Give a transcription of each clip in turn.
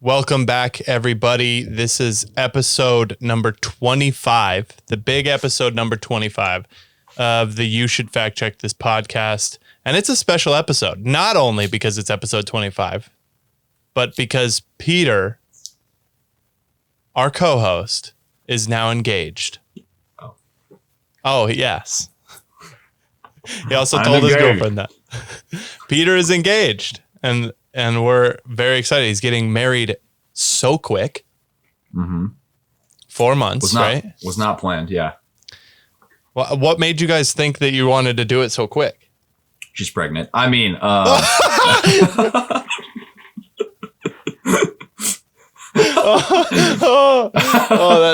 Welcome back, everybody. This is episode number 25, the big episode number 25 of the You Should Fact Check This podcast. And it's a special episode, not only because it's episode 25, but because Peter, our co-host, is now engaged. Oh, yes. He also told his girlfriend that. Peter is engaged, and we're very excited. He's getting married so quick. Mm-hmm. 4 months, right? Was not planned, yeah. Well, what made you guys think that you wanted to do it so quick? She's pregnant. I mean,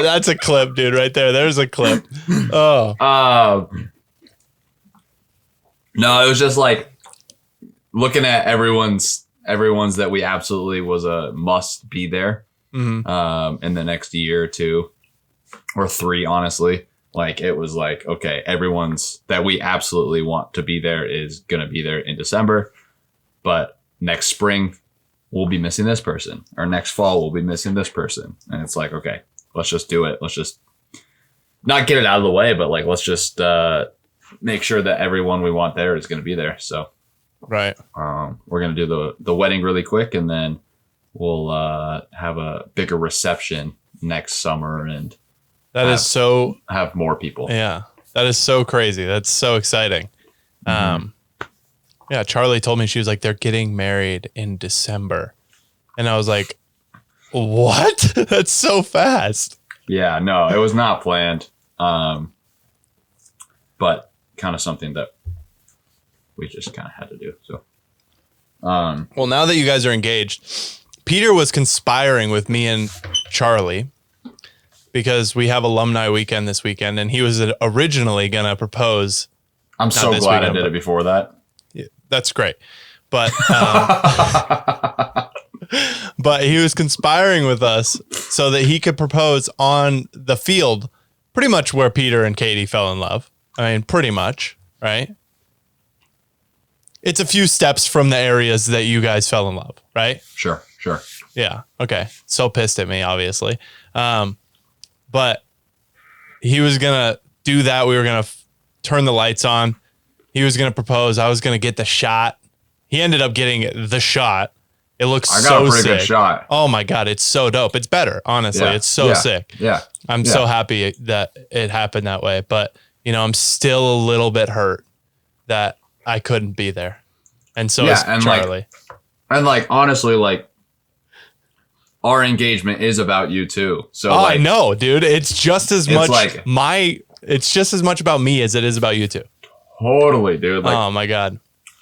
that's a clip, dude, right there. There's a clip. No, it was just like looking at everyone's that we absolutely was a must be there in the next year or two or three, honestly. Like, it was like, okay, everyone's that we absolutely want to be there is going to be there in December. But next spring, we'll be missing this person. Or next fall, we'll be missing this person. And it's like, okay, let's just do it. Let's just not get it out of the way, but like, let's just make sure that everyone we want there is going to be there. So, right. We're going to do the wedding really quick, and then we'll have a bigger reception next summer and have more people. Yeah, that is so crazy. That's so exciting. Yeah, Charlie told me, she was like, they're getting married in December. And I was like, what? That's so fast. Yeah, no, it was not planned. But kind of something that we just kind of had to do. So, well, now that you guys are engaged, Peter was conspiring with me and Charlie because we have alumni weekend this weekend, and he was originally going to propose. I'm so glad I did it before that. Yeah, that's great. But but he was conspiring with us so that he could propose on the field, pretty much where Peter and Katie fell in love. I mean, pretty much, right? It's a few steps from the areas that you guys fell in love, right? Sure. Yeah. Okay. So pissed at me, obviously. But he was going to do that. We were going to turn the lights on. He was going to propose. I was going to get the shot. He ended up getting the shot. It looks so sick. I got a pretty good shot. Oh my God. It's so dope. It's better. Honestly. Yeah. It's so sick. Yeah. I'm so happy that it happened that way. But, you know, I'm still a little bit hurt that I couldn't be there. And so is Charlie. Honestly, like, our engagement is about you too. So I know, dude. It's just as much it's just as much about me as it is about you two. Totally, dude. Like, oh my God.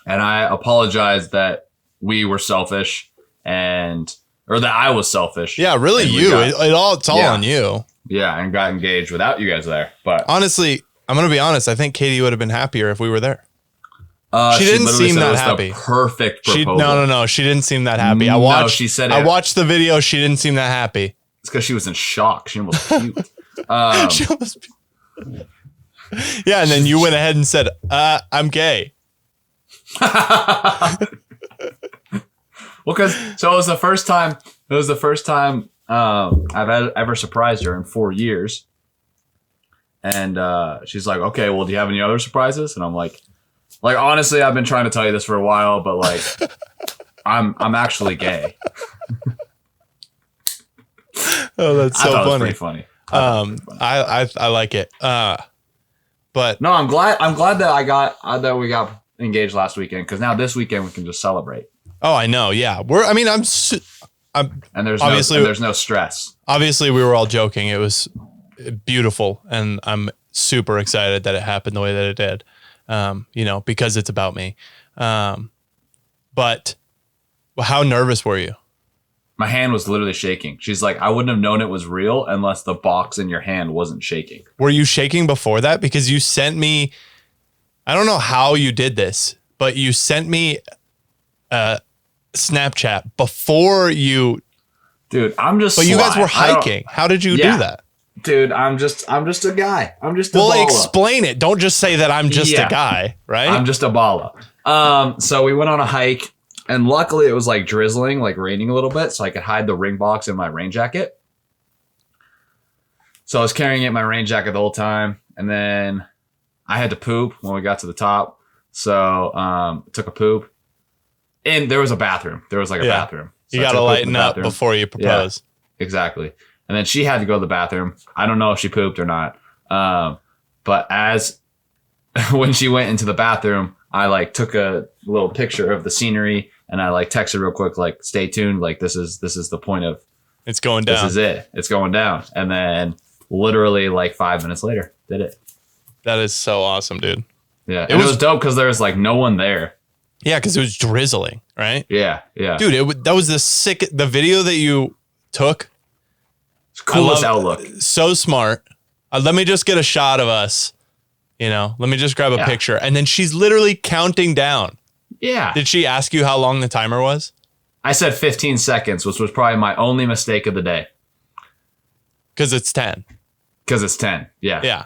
And I apologize that we were selfish or that I was selfish. Yeah, really you. It's all on you. Yeah, and got engaged without you guys there. But honestly, I'm going to be honest. I think Katie would have been happier if we were there. She didn't seem that happy. Perfect proposal. No. She didn't seem that happy. I watched the video. She didn't seem that happy. It's because she was in shock. She almost puked. Yeah, and then you went ahead and said, I'm gay. Well, because it was the first time. I've ever surprised her in 4 years. And she's like, okay, well, do you have any other surprises? And I'm like, honestly, I've been trying to tell you this for a while, but like, I'm actually gay. Oh, that's so funny. It was pretty funny. I like it. But no, I'm glad that we got engaged last weekend, because now this weekend we can just celebrate. Oh, I know. Yeah, and there's no stress. Obviously, we were all joking. It was beautiful, and I'm super excited that it happened the way that it did. Because it's about me. But how nervous were you? My hand was literally shaking. She's like, I wouldn't have known it was real unless the box in your hand wasn't shaking. Were you shaking before that? Because you sent me, I don't know how you did this, but you sent me a Snapchat before you. Dude, I'm just. But you guys were hiking. How did you do that? Dude, I'm just a guy. I'm just a balla. Explain it. Don't just say that I'm just a guy, right? I'm just a balla. So we went on a hike. And luckily it was like drizzling, like raining a little bit, so I could hide the ring box in my rain jacket. So I was carrying it in my rain jacket the whole time. And then I had to poop when we got to the top. So took a poop. And there was a bathroom. There was like a bathroom. So you got to lighten up before you propose. Yeah, exactly. And then she had to go to the bathroom. I don't know if she pooped or not. But when she went into the bathroom, I like took a little picture of the scenery and I like texted real quick, like, stay tuned. Like, this is the point of it's going down. This is it. It's going down. And then literally like 5 minutes later, did it. That is so awesome, dude. Yeah. It was dope because there was like no one there. Yeah, because it was drizzling, right? Yeah, yeah. Dude, that was the video that you took. It's coolest outlook. So smart. Let me just get a shot of us. Let me just grab a picture. And then she's literally counting down. Yeah. Did she ask you how long the timer was? I said 15 seconds, which was probably my only mistake of the day. Because it's 10. Because it's 10. Yeah. Yeah.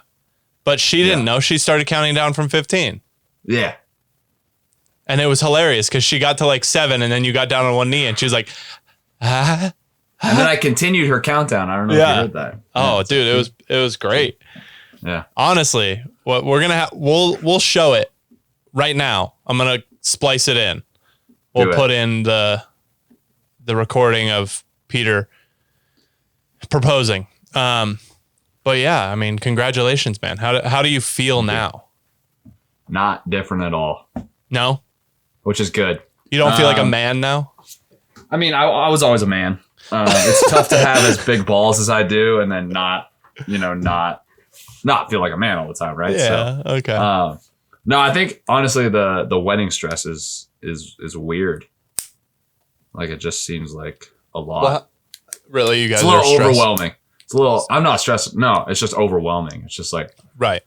But she didn't know. She started counting down from 15. Yeah. And it was hilarious because she got to like 7 and then you got down on one knee and she was like, ah. And then I continued her countdown. I don't know if you heard that. Oh, yeah, dude, it was great. Yeah. Honestly, what we're gonna we'll show it right now. I'm gonna splice it in. We'll put in the recording of Peter proposing. But yeah, I mean, congratulations, man. How do you feel now? Not different at all. No, which is good. You don't feel like a man now? I mean, I was always a man. It's tough to have as big balls as I do, and then not feel like a man all the time, right? Yeah. So, okay. No, I think honestly the wedding stress is weird. Like it just seems like a lot. Well, really, you guys it's a little are overwhelming. It's a little. I'm not stressed. No, it's just overwhelming. It's just like right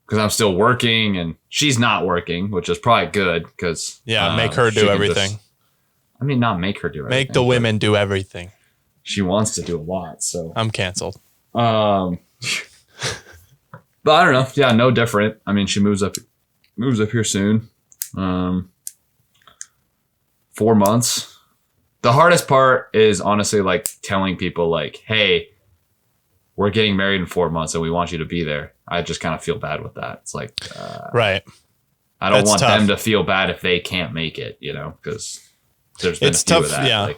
because I'm still working and she's not working, which is probably good because make her do everything. Not make her do everything. Make the women do everything. She wants to do a lot, so I'm canceled. But I don't know. Yeah, no different. I mean, she moves up here soon. 4 months. The hardest part is honestly like telling people like, hey, we're getting married in 4 months and we want you to be there. I just kind of feel bad with that. It's like, right. I don't want them to feel bad if they can't make it, because there's been a few of that.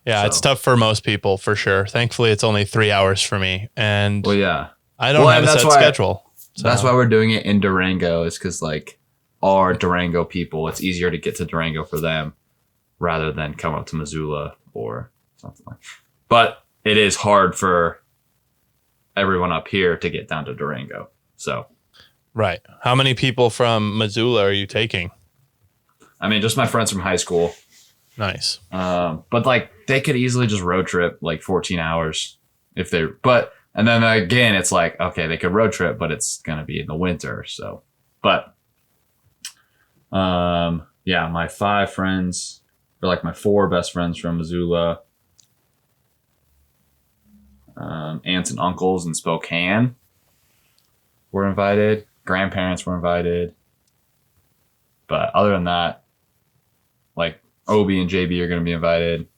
Yeah. It's tough for most people for sure. Thankfully, it's only 3 hours for me. And I don't have a set schedule. So. That's why we're doing it in Durango is because like our Durango people, it's easier to get to Durango for them rather than come up to Missoula or something like that. But it is hard for everyone up here to get down to Durango. So, right. How many people from Missoula are you taking? I mean, just my friends from high school. Nice. But like they could easily just road trip like 14 hours if they, and then again, it's like, okay, they could road trip, but it's going to be in the winter. So, but, my 5 friends are like my 4 best friends from Missoula, aunts and uncles in Spokane were invited. Grandparents were invited. But other than that, like Obi and JB are going to be invited.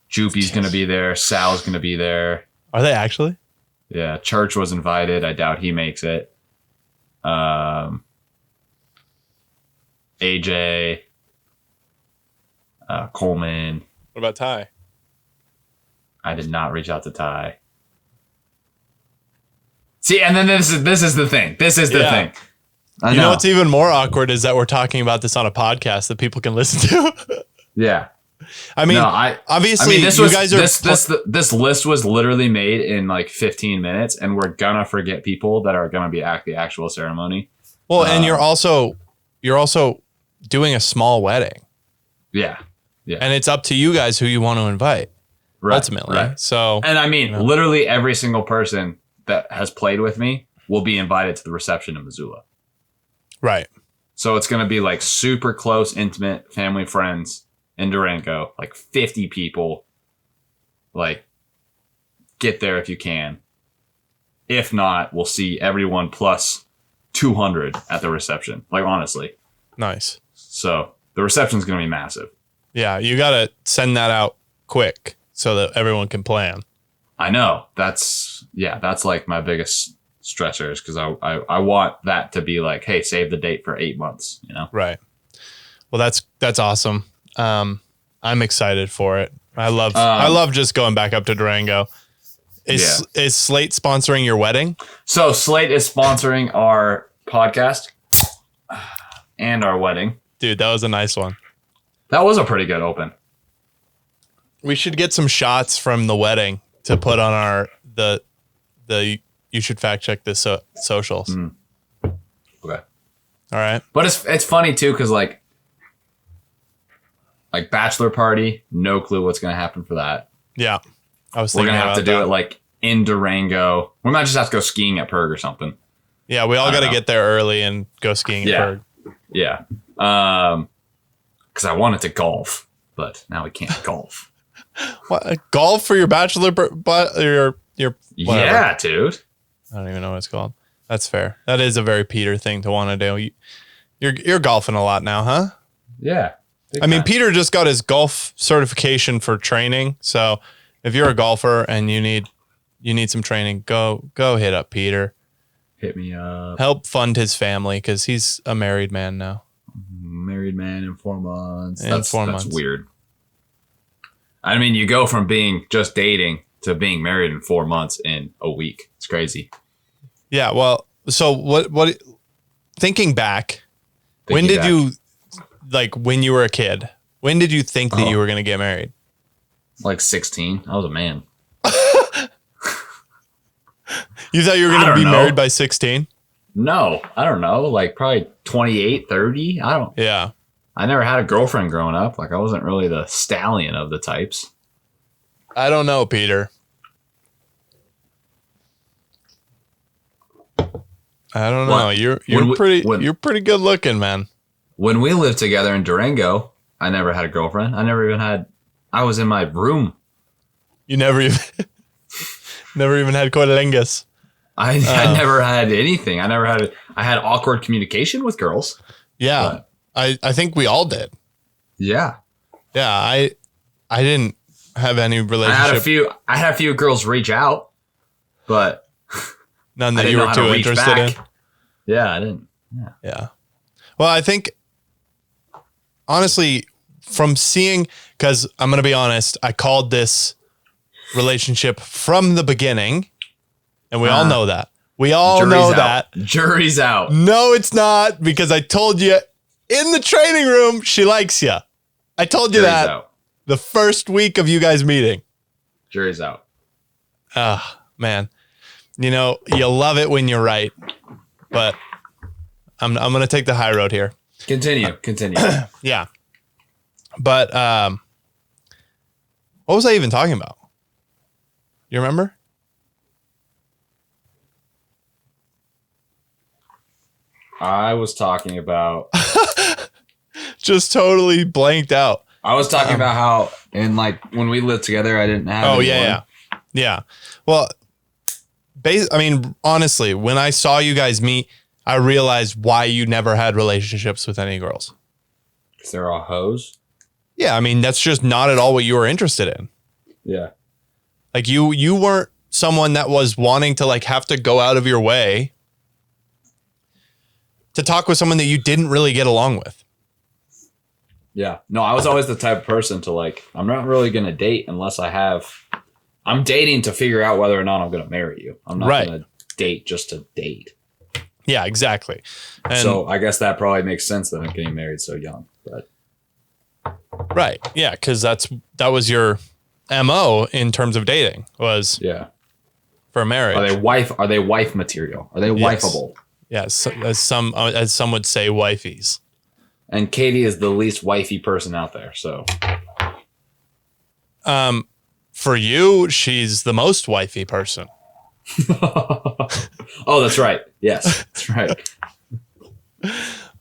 Joopy's going to be there. Sal's going to be there. Are they actually? Yeah. Church was invited. I doubt he makes it. AJ, Coleman. What about Ty? I did not reach out to Ty. See, and then this is the thing. This is the thing. You know what's even more awkward is that we're talking about this on a podcast that people can listen to. Yeah. I mean, obviously, this list was literally made in like 15 minutes, and we're gonna forget people that are gonna be at the actual ceremony. Well, and you're also doing a small wedding. Yeah, yeah, and it's up to you guys who you want to invite, ultimately. Right. So, and I mean, literally every single person that has played with me will be invited to the reception in Missoula. Right. So it's gonna be like super close, intimate family, friends. In Durango, like 50 people, like get there if you can. If not, we'll see everyone plus 200 at the reception. Like, honestly. Nice. So the reception's going to be massive. Yeah, you got to send that out quick so that everyone can plan. I know. That's like my biggest stressors, because I want that to be like, hey, save the date for 8 months, you know? Right. Well, that's awesome. I'm excited for it. I love just going back up to Durango. Is Slate sponsoring your wedding? So Slate is sponsoring our podcast and our wedding. Dude, that was a nice one. That was a pretty good open. We should get some shots from the wedding to put on the you should fact check this socials. Mm. Okay. All right. But it's funny too, because like bachelor party, no clue what's gonna happen for that. Yeah. We're gonna have to do it like in Durango. We might just have to go skiing at Perg or something. Yeah, we all got to get there early and go skiing at Perg. Yeah. Because I wanted to golf, but now we can't golf. What, golf for your bachelor? Your yeah, dude. I don't even know what it's called. That's fair. That is a very Peter thing to want to do. You're golfing a lot now, huh? Yeah. I mean, Peter just got his golf certification for training. So if you're a golfer and you need some training, go hit up Peter. Hit me up. Help fund his family, because he's a married man now. Married man in 4 months. That's weird. I mean, you go from being just dating to being married in 4 months in a week. It's crazy. Yeah. Well, so what thinking back, when did you, like when you were a kid, when did you think that you were going to get married? Like 16. I was a man. You thought you were going to be married by 16? No, I don't know. Like probably 28, 30. Yeah. I never had a girlfriend growing up. Like I wasn't really the stallion of the types. I don't know, Peter. I don't know. You're pretty good looking, man. When we lived together in Durango, I never had a girlfriend. I was in my room. You never even had coilingus. I never had anything. I had awkward communication with girls. Yeah. I think we all did. Yeah. Yeah. I didn't have any relationship. I had a few girls reach out, but none that you were too interested in. Yeah, I didn't. Yeah. Well, I think honestly, from seeing, because I'm going to be honest, I called this relationship from the beginning, and we all know that. We all know that. Jury's out. No, it's not, because I told you in the training room, she likes you. I told you that the first week of you guys meeting. Jury's out. Man. You know, you love it when you're right, but I'm going to take the high road here. Continue. Yeah. But what was I even talking about? You remember? I was talking about just totally blanked out. I was talking about how when we lived together, I didn't have yeah. Well, I mean, honestly, when I saw you guys meet, I realized why you never had relationships with any girls. Because they're all hoes? Yeah, I mean, that's just not at all what you were interested in. Yeah. Like you weren't someone that was wanting to like have to go out of your way to talk with someone that you didn't really get along with. Yeah. No, I was always the type of person to like, I'm not really going to date unless I'm dating to figure out whether or not I'm going to marry you. I'm not going to date just to date. Yeah, exactly. And so I guess that probably makes sense that I'm getting married so young. But right. Yeah. Because that was your MO in terms of dating was for marriage. Are they wife material? Are they wifeable? Yes. As some would say, wifeys. And Katie is the least wifey person out there. So, for you, she's the most wifey person. Oh, that's right. Yes, that's right.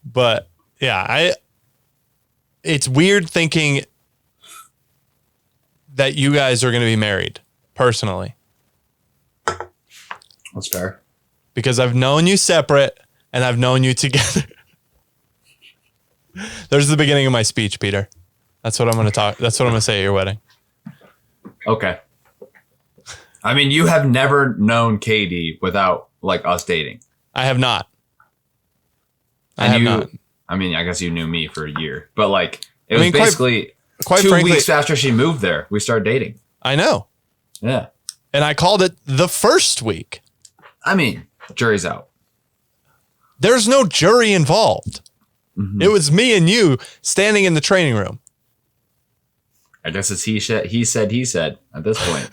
But yeah, it's weird thinking that you guys are going to be married personally. That's fair. Because I've known you separate and I've known you together. There's the beginning of my speech, Peter. That's what I'm going to talk. That's what I'm going to say at your wedding. Okay. I mean, you have never known Katie without like us dating. I have not. Not. I mean, I guess you knew me for a year, but like it was basically quite 2 frankly, weeks after she moved there, we started dating. I know. Yeah. And I called it the first week. I mean, jury's out. There's no jury involved. Mm-hmm. It was me and you standing in the training room. I guess it's he said at this point.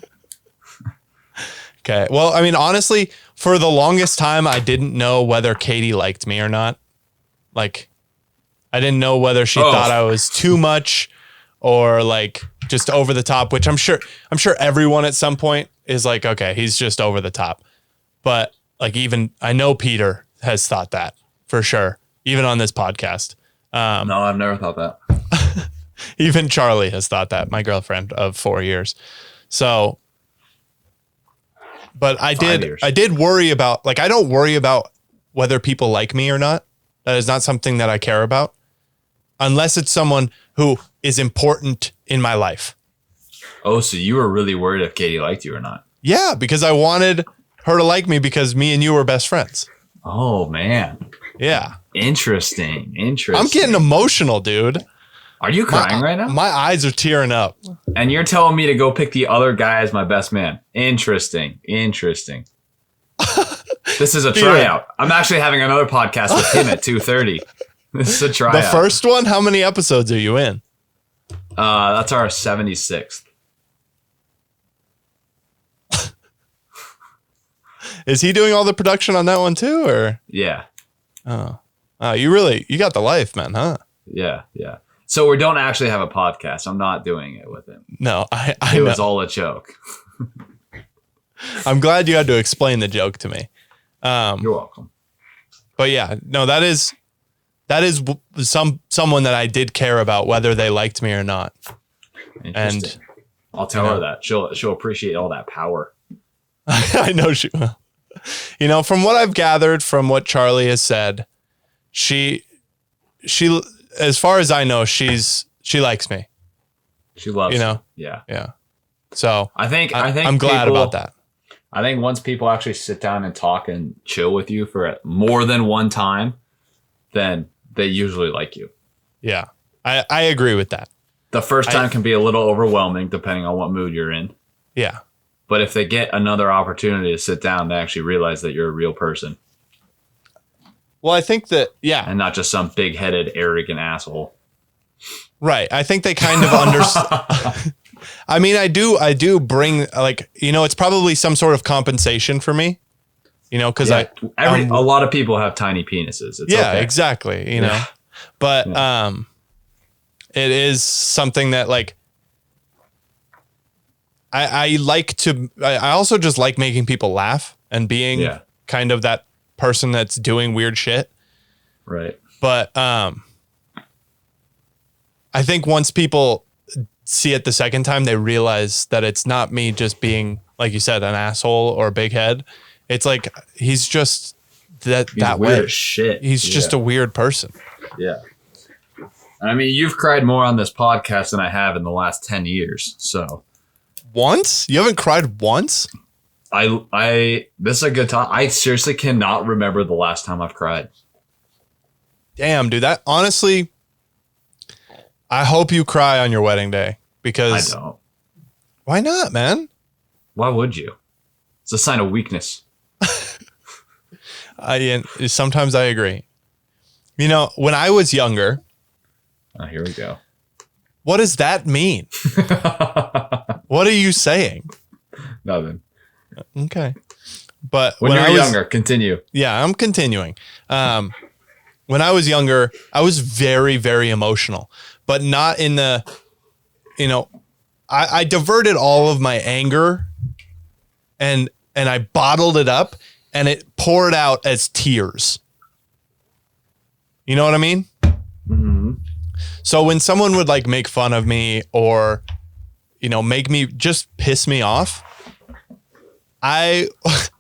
Okay. Well, I mean, honestly, for the longest time, I didn't know whether Katie liked me or not. Like, I didn't know whether she thought I was too much or like just over the top, which I'm sure everyone at some point is like, okay, he's just over the top. But like, even I know Peter has thought that for sure, even on this podcast. No, I've never thought that. Even Charlie has thought that, my girlfriend of 4 years. So, but I did worry about, like, I don't worry about whether people like me or not. That is not something that I care about unless it's someone who is important in my life. Oh, so you were really worried if Katie liked you or not? Yeah, because I wanted her to like me because me and you were best friends. Oh, man. Yeah. Interesting. I'm getting emotional, dude. Are you crying right now? My eyes are tearing up. And you're telling me to go pick the other guy as my best man. Interesting. This is a tryout. I'm actually having another podcast with him at 2:30. This is a tryout. The first one? How many episodes are you in? That's our 76th. Is he doing all the production on that one too, or? Yeah. Oh, you got the life, man, huh? Yeah. So we don't actually have a podcast. I'm not doing it with him. No, it was all a joke. I'm glad you had to explain the joke to me. You're welcome. But yeah, no, that is someone that I did care about whether they liked me or not. And I'll tell her that. She'll appreciate all that power. I know she will. You know, from what I've gathered from what Charlie has said, she as far as I know, she likes me. She loves you know. Yeah. So I think I'm glad about that. I think once people actually sit down and talk and chill with you for more than one time, then they usually like you. Yeah, I agree with that. The first time can be a little overwhelming depending on what mood you're in. Yeah. But if they get another opportunity to sit down, they actually realize that you're a real person. Well, I think that, yeah. And not just some big-headed, arrogant asshole. Right. I think they kind of understand. I mean, I do bring, like, you know, it's probably some sort of compensation for me, you know, because a lot of people have tiny penises. It's okay. Exactly. You know, but it is something that, like, I like to, I also just like making people laugh and being kind of that person that's doing weird shit. Right. But I think once people see it the second time, they realize that it's not me just being, like you said, an asshole or a big head. It's like, he's just that weird way. As shit. He's just a weird person. Yeah. I mean, you've cried more on this podcast than I have in the last 10 years. So once? You haven't cried once? this is a good time. I seriously cannot remember the last time I've cried. Damn, dude, that honestly, I hope you cry on your wedding day because I don't. Why not, man? Why would you? It's a sign of weakness. Sometimes I agree. You know, when I was younger. Oh, here we go. What does that mean? What are you saying? Nothing. Okay. But when you're younger, continue. Yeah, I'm continuing. When I was younger, I was very, very emotional, but not in the, you know, I diverted all of my anger and I bottled it up and it poured out as tears. You know what I mean? Mm-hmm. So when someone would like make fun of me or, you know, make me just piss me off, I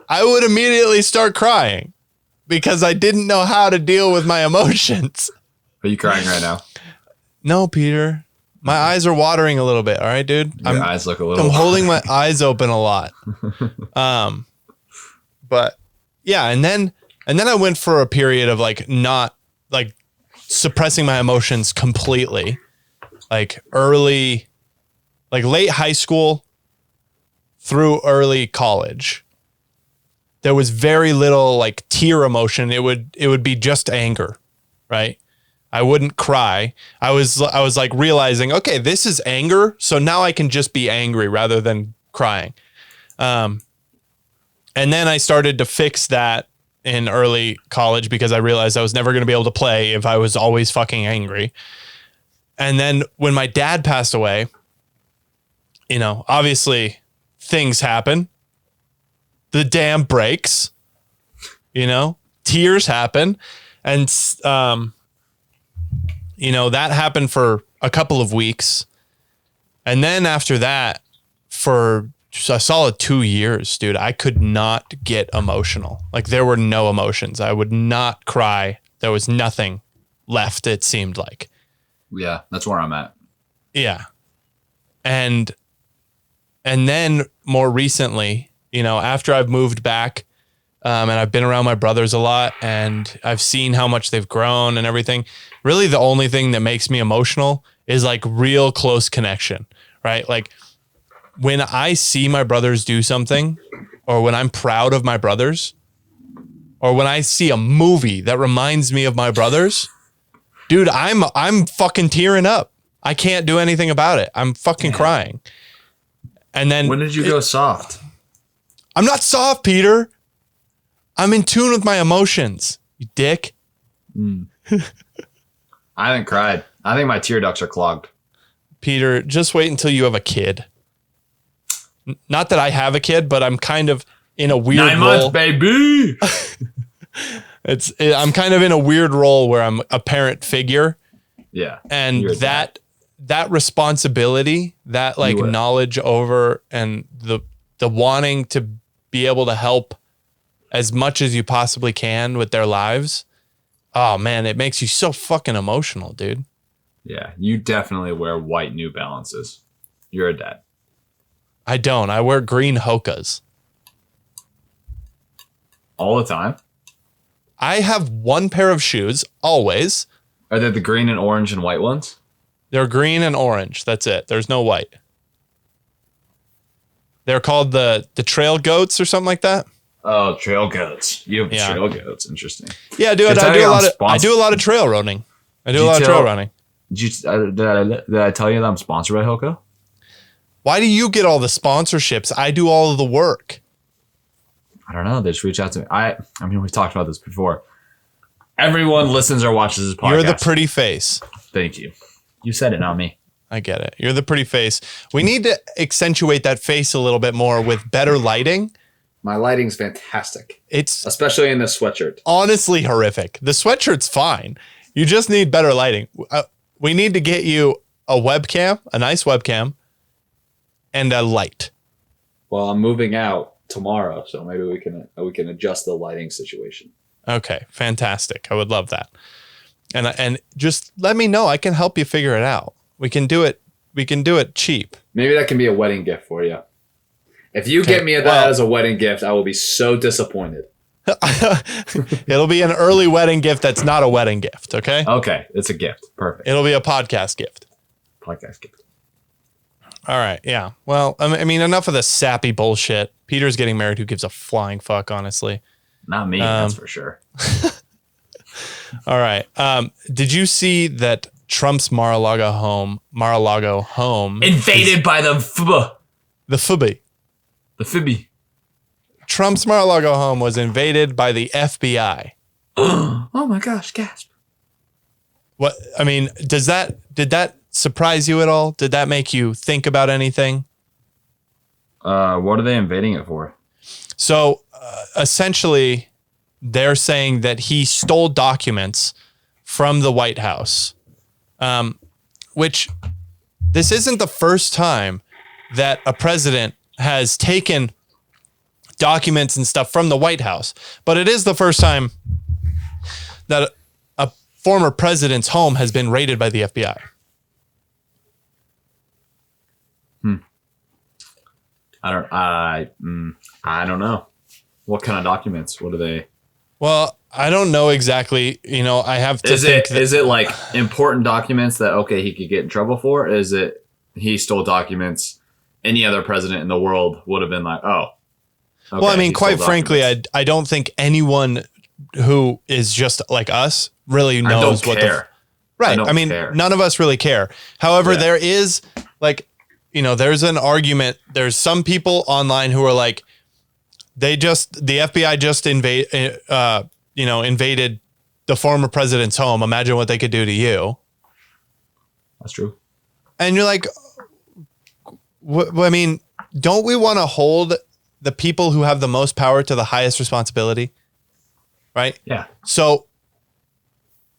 would immediately start crying. because I didn't know how to deal with my emotions. Are you crying right now? No, Peter. My eyes are watering a little bit. All right, dude. Your eyes look a little. I'm holding my eyes open a lot. But yeah, and then I went for a period of like not like suppressing my emotions completely. Like late high school through early college. There was very little like tear emotion. It would be just anger, right? I wouldn't cry. I was like realizing, okay, this is anger, so now I can just be angry rather than crying. And then I started to fix that in early college because I realized I was never going to be able to play if I was always fucking angry. And then when my dad passed away, obviously things happen. The dam breaks, tears happen. And, that happened for a couple of weeks. And then after that, for a solid 2 years, dude, I could not get emotional. Like there were no emotions. I would not cry. There was nothing left, it seemed like. Yeah, that's where I'm at. Yeah. And then more recently, after I've moved back, and I've been around my brothers a lot and I've seen how much they've grown and everything. Really, the only thing that makes me emotional is like real close connection, right? Like when I see my brothers do something, or when I'm proud of my brothers, or when I see a movie that reminds me of my brothers, dude, I'm fucking tearing up. I can't do anything about it. I'm fucking crying. And then when did you go soft? I'm not soft, Peter. I'm in tune with my emotions, you dick. I haven't cried. I think my tear ducts are clogged. Peter, just wait until you have a kid. Not that I have a kid, but I'm kind of in a weird 9 role. months, baby. I'm kind of in a weird role where I'm a parent figure. Yeah. And that responsibility, that like knowledge over and the wanting to be able to help as much as you possibly can with their lives. Oh man, it makes you so fucking emotional, dude. Yeah, you definitely wear white New Balances. You're a dad. I don't. I wear green Hokas. All the time? I have one pair of shoes, always. Are they the green and orange and white ones? They're green and orange. That's it. There's no white. They're called the trail goats or something like that. Oh, trail goats. You have trail goats. Interesting. Yeah, dude. I do a lot of trail running. Did I tell you that I'm sponsored by Hoka? Why do you get all the sponsorships? I do all of the work. I don't know. They just reach out to me. I mean, we've talked about this before. Everyone listens or watches this podcast. You're the pretty face. Thank you. You said it, not me. I get it. You're the pretty face. We need to accentuate that face a little bit more with better lighting. My lighting's fantastic. It's especially in this sweatshirt. Honestly horrific. The sweatshirt's fine. You just need better lighting. We need to get you a webcam, a nice webcam, and a light. Well, I'm moving out tomorrow, so maybe we can adjust the lighting situation. Okay, fantastic. I would love that. And just let me know. I can help you figure it out. We can do it. We can do it cheap. Maybe that can be a wedding gift for you. If you get me that as a wedding gift, I will be so disappointed. It'll be an early wedding gift that's not a wedding gift, okay? Okay, it's a gift. Perfect. It'll be a podcast gift. Podcast gift. All right, yeah. Well, I mean, enough of the sappy bullshit. Peter's getting married. Who gives a flying fuck, honestly? Not me, that's for sure. All right. Did you see that Trump's Mar-a-Lago home invaded by the FB. The FB. The FB. Trump's Mar-a-Lago home was invaded by the FBI. Oh my gosh, gasp. What, I mean, did that surprise you at all? Did that make you think about anything? What are they invading it for? So essentially, they're saying that he stole documents from the White House, which this isn't the first time that a president has taken documents and stuff from the White House, but it is the first time that a former president's home has been raided by the FBI? I don't know. What kind of documents? What are they? Well, I don't know exactly. You know, I have to think. Is it like important documents that, okay, he could get in trouble for? Is it he stole documents any other president in the world would have been like, oh. Okay, well, I mean, quite frankly, I don't think anyone who is just like us really knows what the... Right. I mean, none of us really care. However, there is like, you know, there's an argument. There's some people online who are like, the FBI just invaded the former president's home. Imagine what they could do to you. That's true. And you're like, I mean, don't we want to hold the people who have the most power to the highest responsibility? Right? Yeah. So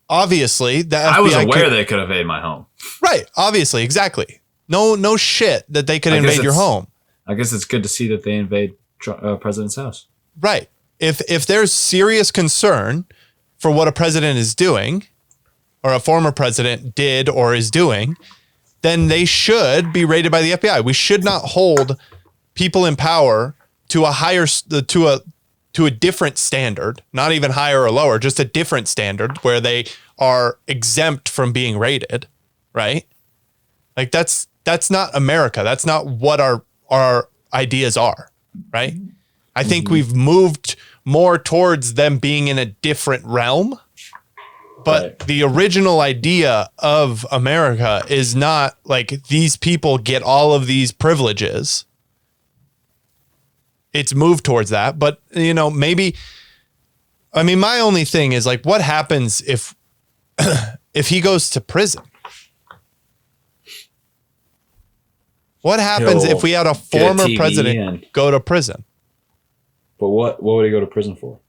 obviously the FBI I was aware they could invade my home. Right. Obviously. Exactly. No shit that they could invade your home. I guess it's good to see that they invade president's house. Right. If there's serious concern for what a president is doing or a former president did or is doing, then they should be raided by the FBI. We should not hold people in power to a different standard, not even higher or lower, just a different standard where they are exempt from being raided, right? Like that's not America. That's not what our ideas are, right? I think we've moved more towards them being in a different realm. But the original idea of America is not like these people get all of these privileges. It's moved towards that. But, you know, maybe, I mean, my only thing is like, what happens if he goes to prison? What happens if we had a former president go to prison? But what would he go to prison for?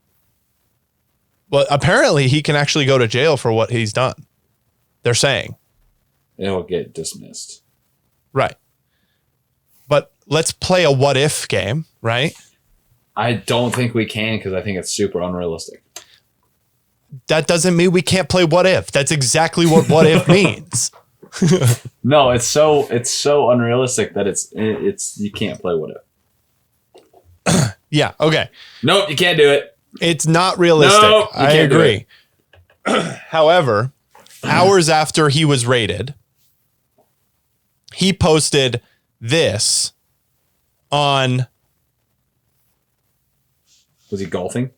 Well, apparently he can actually go to jail for what he's done. They're saying. It'll get dismissed. Right. But let's play a what if game, right? I don't think we can because I think it's super unrealistic. That doesn't mean we can't play what if. That's exactly what if means. No, it's so unrealistic that it's you can't play what if. Yeah, okay. Nope, you can't do it. It's not realistic. No, I agree. However, hours after he was raided, he posted this on... Was he golfing?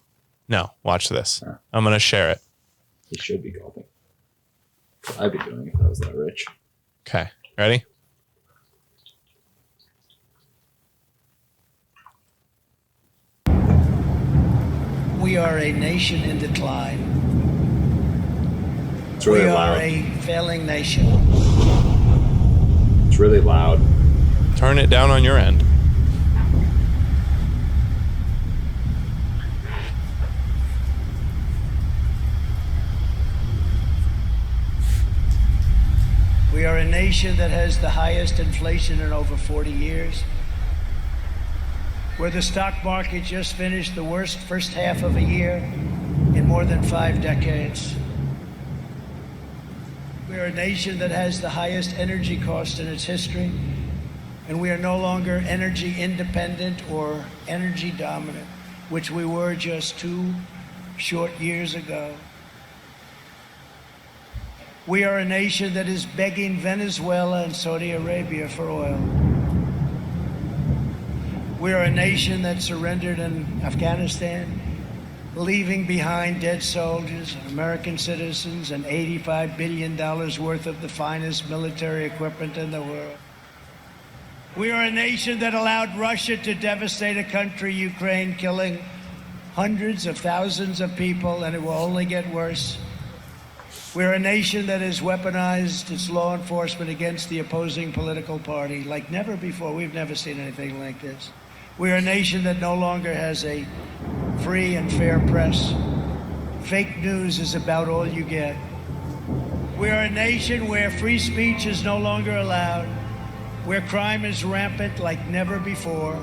No, watch this. I'm going to share it. He should be golfing. I'd be doing it if I was that rich. Okay, ready? We are a nation in decline. It's really loud. We are a failing nation. It's really loud. Turn it down on your end. We are a nation that has the highest inflation in over 40 years. Where the stock market just finished the worst first half of a year in more than 5 decades. We are a nation that has the highest energy cost in its history, and we are no longer energy independent or energy dominant, which we were just 2 short years ago. We are a nation that is begging Venezuela and Saudi Arabia for oil. We are a nation that surrendered in Afghanistan, leaving behind dead soldiers, American citizens, and $85 billion worth of the finest military equipment in the world. We are a nation that allowed Russia to devastate a country, Ukraine, killing hundreds of thousands of people, and it will only get worse. We're a nation that has weaponized its law enforcement against the opposing political party like never before. We've never seen anything like this. We're a nation that no longer has a free and fair press. Fake news is about all you get. We're a nation where free speech is no longer allowed, where crime is rampant like never before,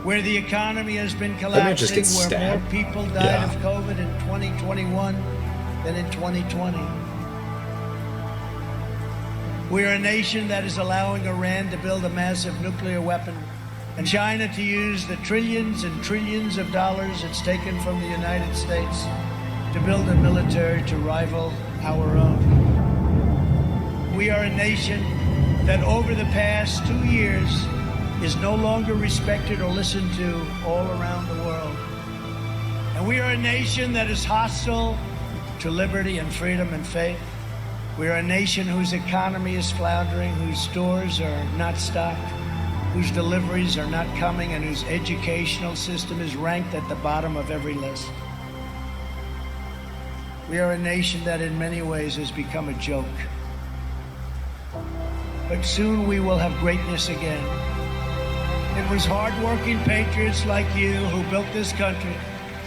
where the economy has been collapsing, where more people died of COVID in 2021 than in 2020. We are a nation that is allowing Iran to build a massive nuclear weapon and China to use the trillions and trillions of dollars it's taken from the United States to build a military to rival our own. We are a nation that over the past 2 years is no longer respected or listened to all around the world. And we are a nation that is hostile to liberty and freedom and faith. We are a nation whose economy is floundering, whose stores are not stocked, whose deliveries are not coming, and whose educational system is ranked at the bottom of every list. We are a nation that in many ways has become a joke. But soon we will have greatness again. It was hard-working patriots like you who built this country,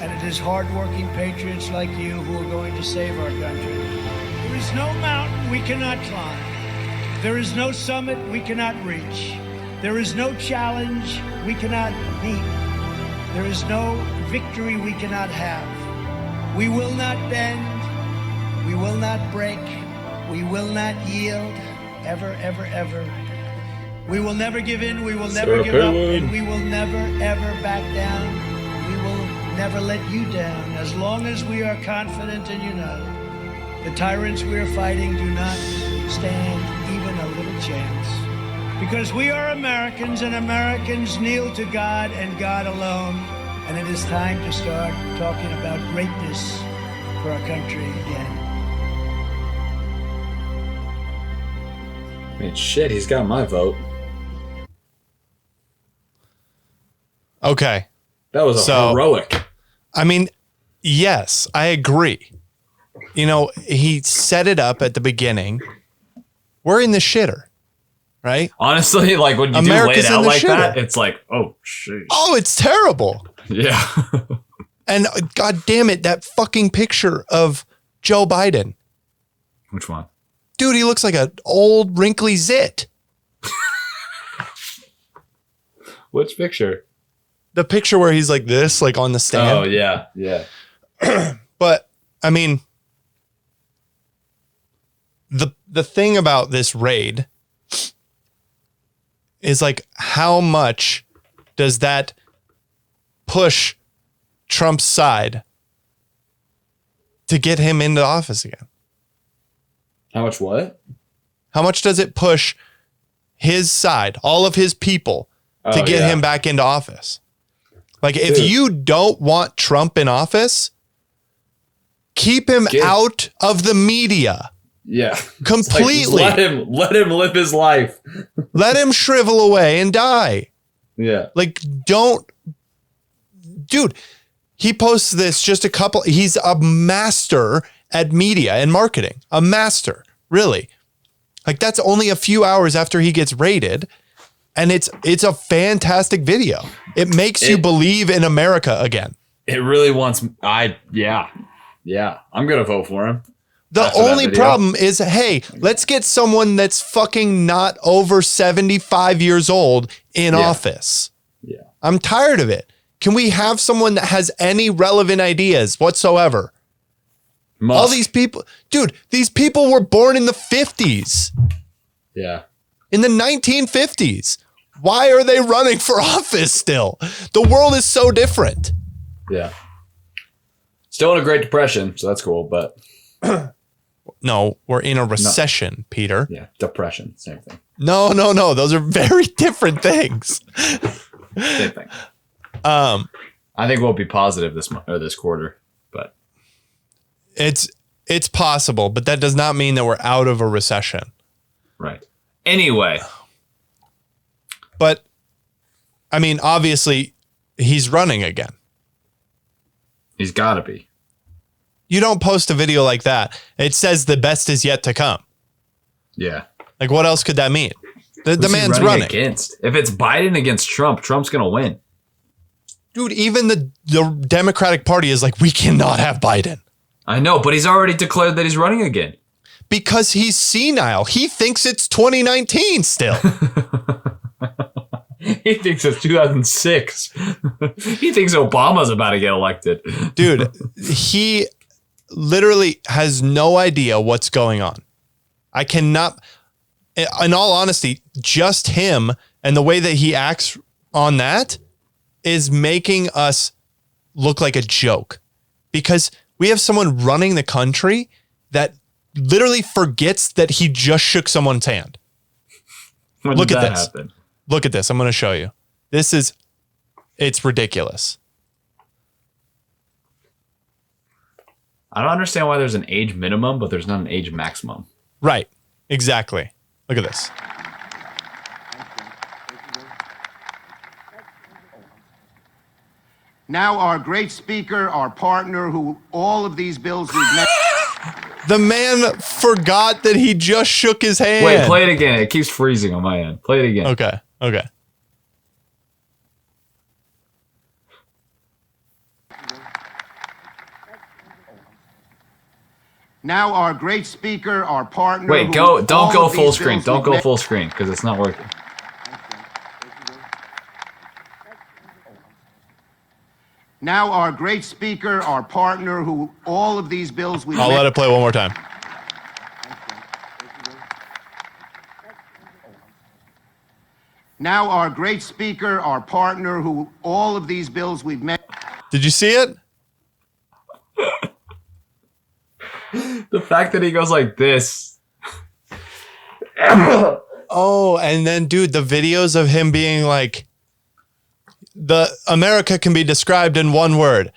and it is hard-working patriots like you who are going to save our country. There is no mountain we cannot climb. There is no summit we cannot reach. There is no challenge we cannot meet. There is no victory we cannot have. We will not bend. We will not break. We will not yield. Ever, ever, ever. We will never give in. We will never give up. And we will never, ever back down. We will never let you down. As long as we are confident and united, the tyrants we are fighting do not stand even a little chance. Because we are Americans, and Americans kneel to God and God alone. And it is time to start talking about greatness for our country again. I mean, shit, he's got my vote. Okay. That was heroic. I mean, yes, I agree. You know, he set it up at the beginning. We're in the shitter, right? Honestly, like when you America's do lay it out like shitter. that, it's like, oh, shit. Oh, it's terrible. Yeah. And God damn it, that fucking picture of Joe Biden. Which one? Dude, he looks like an old wrinkly zit. Which picture? The picture where he's like this, like on the stand. Oh, yeah. Yeah. But I mean, the thing about this raid is like, how much does that push Trump's side to get him into office again? How much what? How much does it push his side, all of his people, to get him back into office? Like, if you don't want Trump in office, keep him out of the media. Yeah. Completely. Like, let him live his life. Let him shrivel away and die. Yeah. Like, don't. Dude, he posts this he's a master at media and marketing. A master, really. Like, that's only a few hours after he gets raided. And it's a fantastic video. It makes you believe in America again. It really wants. Yeah. I'm gonna vote for him. The only problem is, hey, let's get someone that's fucking not over 75 years old in office. Yeah. I'm tired of it. Can we have someone that has any relevant ideas whatsoever? Musk. All these people, dude, these people were born in the 50s, Yeah. in the 1950s. Why are they running for office still? The world is so different. Yeah. Still in a Great Depression, so that's cool, but No, we're in a recession, Peter. yeah, depression, same thing. No. Those are very different things. Same thing. I think we'll be positive this month or this quarter, but it's possible, but that does not mean that we're out of a recession. Right. Anyway. But I mean, obviously he's running again. He's got to be. You don't post a video like that. It says the best is yet to come. Yeah. Like, what else could that mean? The Who's he man's running. Against? If it's Biden against Trump, Trump's going to win. Dude, even the Democratic Party is like, we cannot have Biden. I know, but he's already declared that he's running again. Because he's senile. He thinks it's 2019 still. He thinks it's 2006. He thinks Obama's about to get elected. Dude, he literally has no idea what's going on. I cannot, in all honesty, just him and the way that he acts on that is making us look like a joke, because we have someone running the country that literally forgets that he just shook someone's hand. Look at this. Happen? Look at this. I'm going to show you. It's ridiculous. I don't understand why there's an age minimum, but there's not an age maximum. Right. Exactly. Look at this. Now our great speaker, our partner, who all of these bills we've met. The man forgot that he just shook his hand. Wait, play it again. It keeps freezing on my end. Play it again. Okay. Now our great speaker, our partner. Wait, don't go full screen. Don't go full screen because it's not working. Now our great speaker, our partner, who all of these bills we've I'll let it play one more time. Now our great speaker, our partner, who all of these bills we've met. Did you see it? The fact that he goes like this. Oh, and then, dude, the videos of him being like, the America can be described in one word.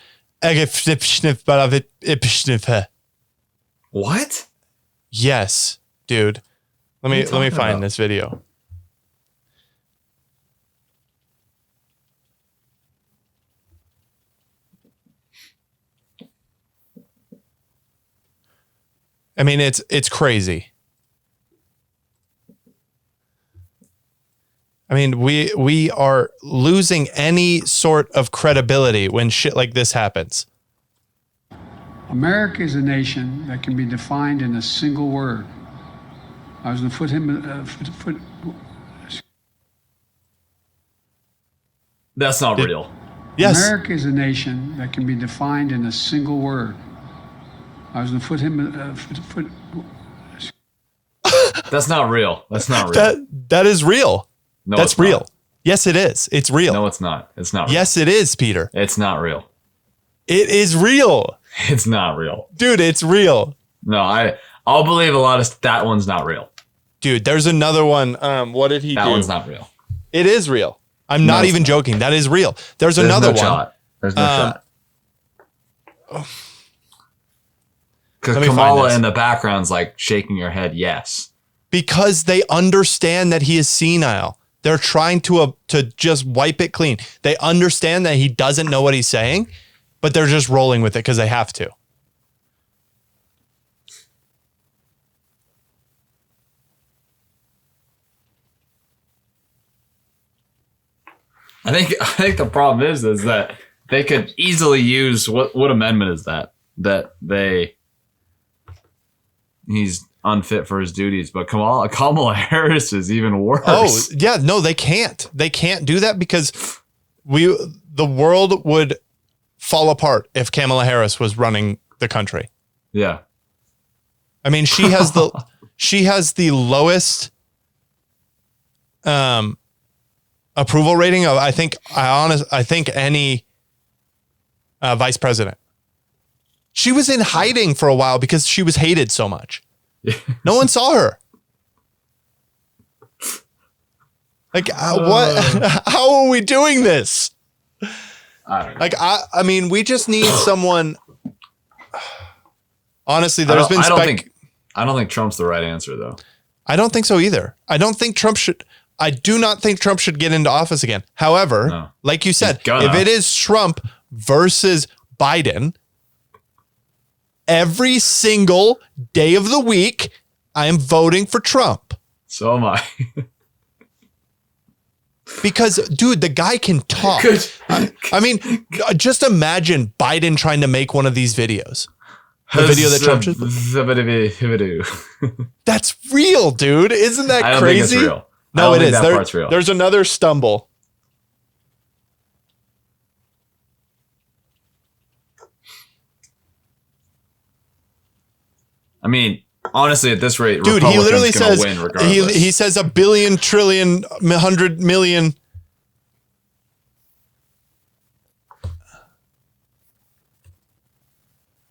What? Yes, dude. Let me find this video. I mean, it's crazy. I mean, we are losing any sort of credibility when shit like this happens. America is a nation that can be defined in a single word. I was going to put him. That's not real. Yes. America is a nation that can be defined in a single word. I was going to put him. That's not real. That's not real. That is real. No, that's it's not. real. Yes, it is. It's real. No, it's not. It's not real. Yes, it is, Peter. It's not real. It is real. It's not real. Dude, it's real. No, I'll believe a lot of that one's not real. Dude, there's another one. What did he do? That one's not real. It is real. I'm not even joking. That is real. There's another one. Shot. There's no shot. Because Let me find Kamala this. in the background's like shaking her head yes. Because they understand that he is senile. They're trying to just wipe it clean. They understand that he doesn't know what he's saying, but they're just rolling with it because they have to. I think the problem is that they could easily use what amendment is that he's unfit for his duties, but Kamala Harris is even worse. Oh, yeah, no, they can't. They can't do that because the world would fall apart if Kamala Harris was running the country. Yeah. I mean, she has the lowest approval rating of I think any vice president. She was in hiding for a while because she was hated so much. No one saw her. Like, what? How are we doing this? I don't know. Like, I mean, we just need someone. Honestly, I don't think Trump's the right answer, though. I don't think so either. I do not think Trump should get into office again. However, like you said, if it is Trump versus Biden, every single day of the week, I am voting for Trump. So am I. Because, dude, the guy can talk. I mean, just imagine Biden trying to make one of these videos. The video that Trump just... That's real, dude. Isn't that crazy? I don't think it's real. No, it is. That part's real. There's another stumble. I mean, honestly, at this rate, dude, he literally Republicans says gonna win regardless. he says a billion, trillion, 100 million.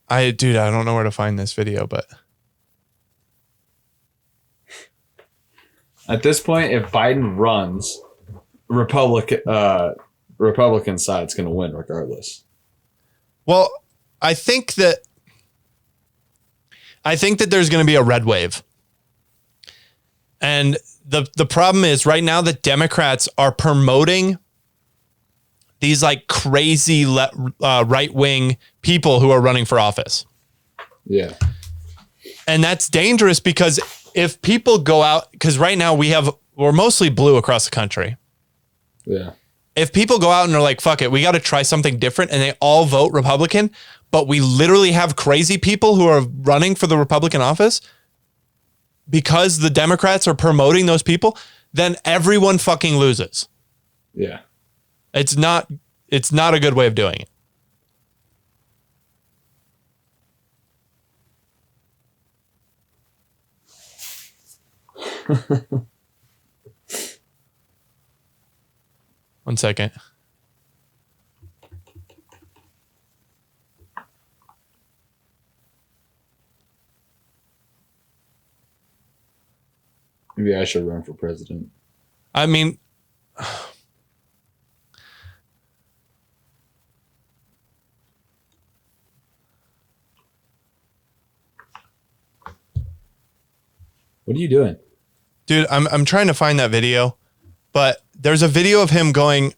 I don't know where to find this video, but At this point, if Biden runs, Republican side's going to win regardless. well, I think that there's going to be a red wave. And the problem is right now the Democrats are promoting these like crazy right-wing people who are running for office. Yeah. And that's dangerous because if people go out, because right now we're mostly blue across the country. Yeah. If people go out and are like, fuck it, we got to try something different, and they all vote Republican, but we literally have crazy people who are running for the Republican office because the Democrats are promoting those people, then everyone fucking loses. Yeah. It's not a good way of doing it. One second. Maybe I should run for president. I mean, What are you doing? dude, I'm trying to find that video, but there's a video of him going.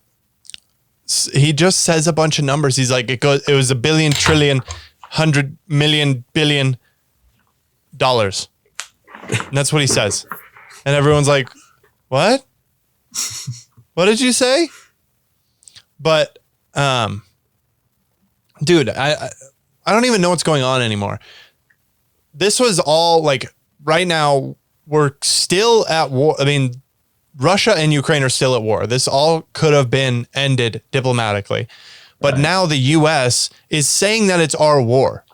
He just says a bunch of numbers. He's like, it was a billion, trillion, 100 million, billion dollars. And that's what he says. And everyone's like, what? What did you say? But, dude, I don't even know what's going on anymore. This was all like right now we're still at war. I mean, Russia and Ukraine are still at war. This all could have been ended diplomatically. But now the US is saying that it's our war.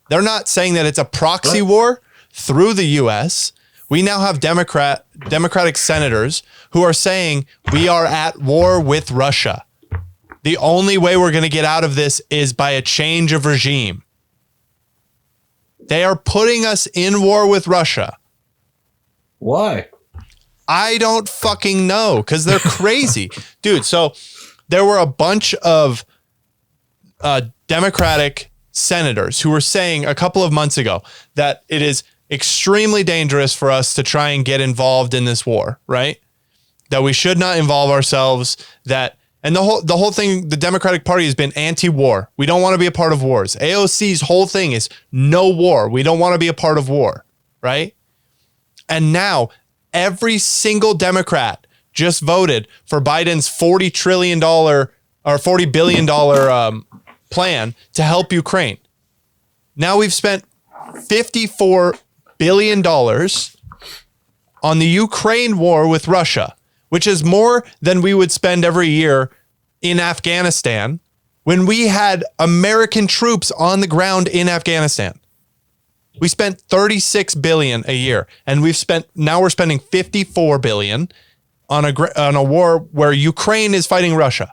They're not saying that it's a proxy war through the US. We now have Democratic senators who are saying we are at war with Russia. The only way we're going to get out of this is by a change of regime. They are putting us in war with Russia. Why? I don't fucking know because they're crazy. Dude, so there were a bunch of Democratic senators who were saying a couple of months ago that it is extremely dangerous for us to try and get involved in this war, right? That we should not involve ourselves, and the whole thing, the Democratic Party has been anti-war. We don't want to be a part of wars. AOC's whole thing is no war. We don't want to be a part of war, right? And now every single Democrat just voted for Biden's $40 trillion or $40 billion plan to help Ukraine. Now we've spent $54 billion on the Ukraine war with Russia, which is more than we would spend every year in Afghanistan when we had American troops on the ground in Afghanistan. We spent $36 billion a year, and now we're spending $54 billion on a war where Ukraine is fighting Russia.